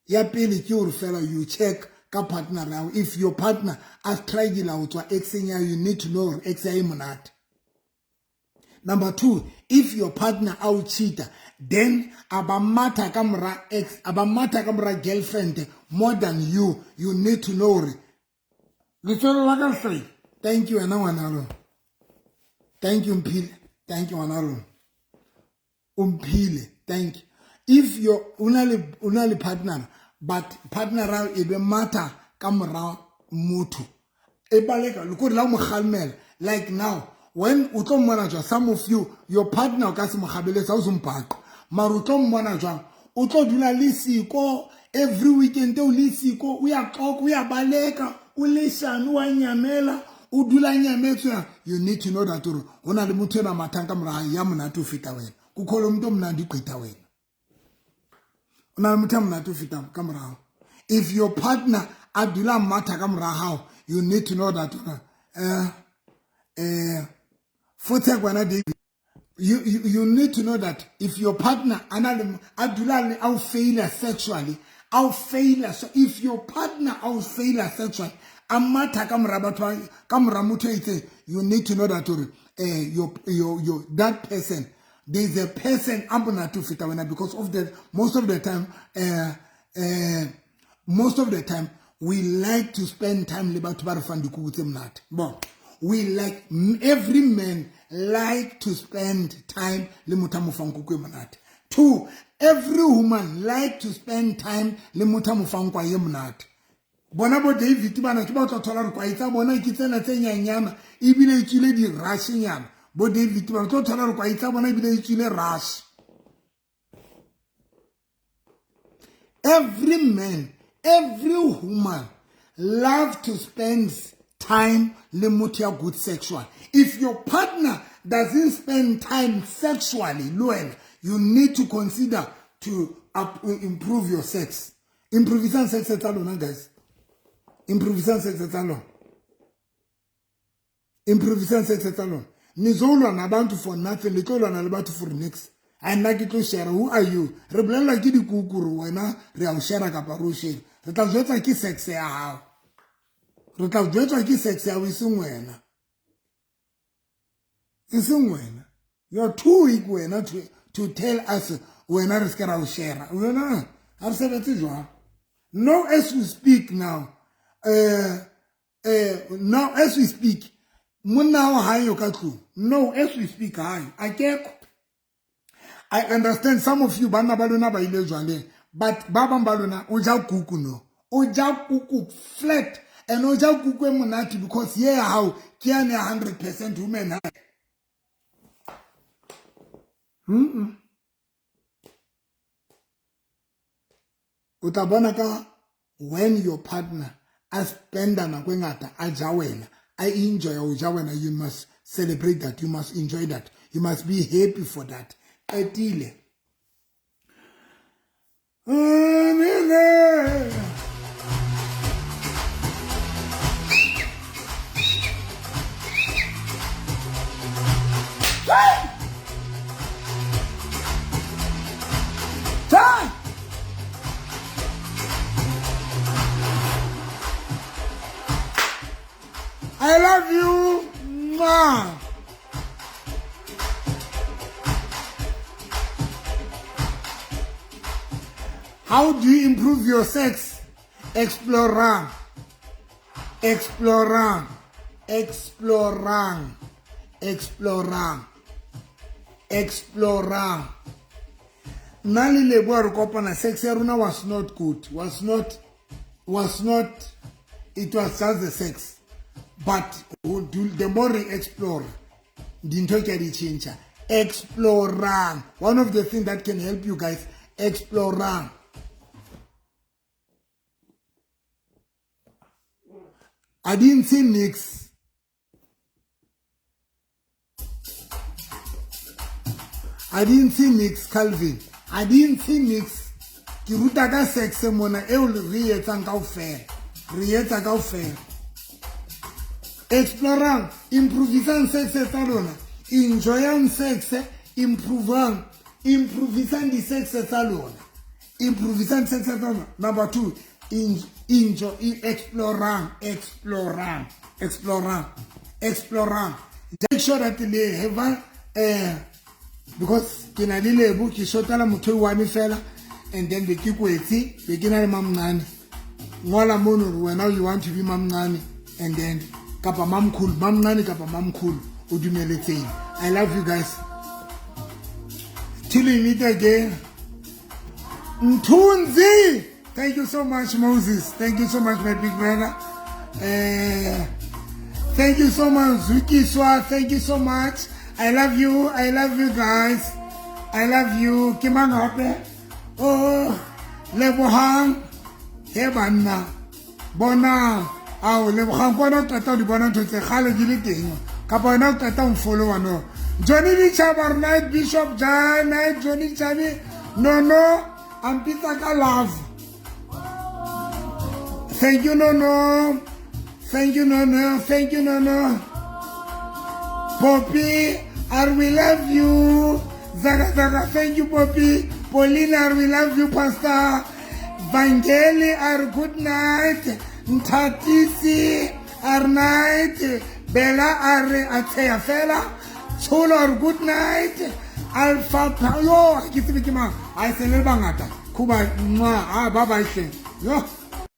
Ya pele ki fella you check ka partner now. If your partner has tried it out to you need to know ex monat. Number 2, if your partner out cheater, then abamata kamera ex, abamata kamera girlfriend more than you need to know. Thank you, Anawanaro. Thank you, Mpile. Thank you, Anaro. Umpile. Thank you. If your unali partner, but partner around ebe mata kamera mutu. Ebaleka, look at like now. When utom manager, some of you, your partner kasi mkhabele sa uzumpaka. Marutom manager, uto dula lisi ko every weekend u lisi ko uya baleka ulishan uanyamela udula nyametwa. You need to know that una limutu na matanga mra yamuna tu fita wena. Kukholo mntu mnandi qita wena. Una limutu mnandi fita kamera. If your partner adula mata kamera how, you need to know that you need to know that if your partner adulali out failure sexually, if your their out failure sexually, amata kamramutu, you need to know that your that person, there is a person abuna to fitawena because of the most of the time we like to spend time liba to barafanduku with him not. Bon. We like, every man like to spend time limutamufangu manat. 2, every woman like to spend time limutamufangu yemunat. Bonabo David Tibana Tibato Tolar Quaita, Bona Kitana Tenya, Ibile Chile di Rashian, Bo David Tibato Tolar Quaita, Bona Ibile Chile Rash. Every man, every woman love to spend time lemutia good sexual. If your partner doesn't spend time sexually, you need to consider to improve your sex. Improvisation sex alone, guys. Improvisation sex alone. Improvisation sex alone. Nizolo na bantu for nothing. Litolo na bantu for next. And like to share. Who are you? Rebel like the kukuru. Wena real share kaparushe. Retazweta ki sex ya how. Retazweta ki sex ya wisungwena. Isungwena. You're too weak wena to tell us wena riskera share. Wena. I've said it is one. Now as we speak now. Now as we speak. Muna hayo katu. No, as we speak, I understand some of you bana balona ba ile jwale, but baba balona oja kuku no. Oja kuku flat and oja kuku emunati because yeah how kiane 100% women. Utabona ka when your partner aspenda na kwengata ajawena. I enjoy Ojawena, you must celebrate that, you must enjoy that, you must be happy for that. Etile. I love you, ma. How do you improve your sex? Explorang. Explorang. Explorang. Explorang. Explorang. Nali Lebo Kopana sex Aruna was not good. Was not it was just the sex. But the more we explore, explore. One of the things that can help you guys, explore. I didn't see mix. I didn't see mix, Calvin. I didn't see mix. Ki ruta ka sex mona e o re etsang kaofela. Re etsa kaofela. Explorang, improvisang sex tsa lona. Enjoyang sex, improvisang di sex tsa lona. Improvisang sex tsa lona. Number 2, enjoy, explorang. Make sure that they have because kina lile book ki shotala muthu wa mi fela and then be kikwetsi be kina le mamncane ngola mono wena you want to be mamncane and then kapa mamkhulu mamncane kapa mamkhulu o dumeletseng. I love you guys till we meet again. Mthunzi, thank you so much. Moses, thank you so much, my big brother. Thank you so much, Zuki Swa, thank you so much. I love you guys. I love you. Kimang hape. Oh, Lebohang. Hebanna. Bona. Aw, Lebohang bona tata di bona tse khale di le teng. Ka bona tata un follow ano. Johnny Bichabar night Bishop Jan night Johnny Chabi. No. I'm Peter ka love. Thank you no. Thank you no. Poppy, I will love you. Zaga, thank you, Poppy. Paulina, we love you, Pastor. Vangeli, good night. Ntatisi, night. Bella, atea fela. Cholo, good night. Alpha, yo, I say, Lebangata. Kuba, bye bye. Yo.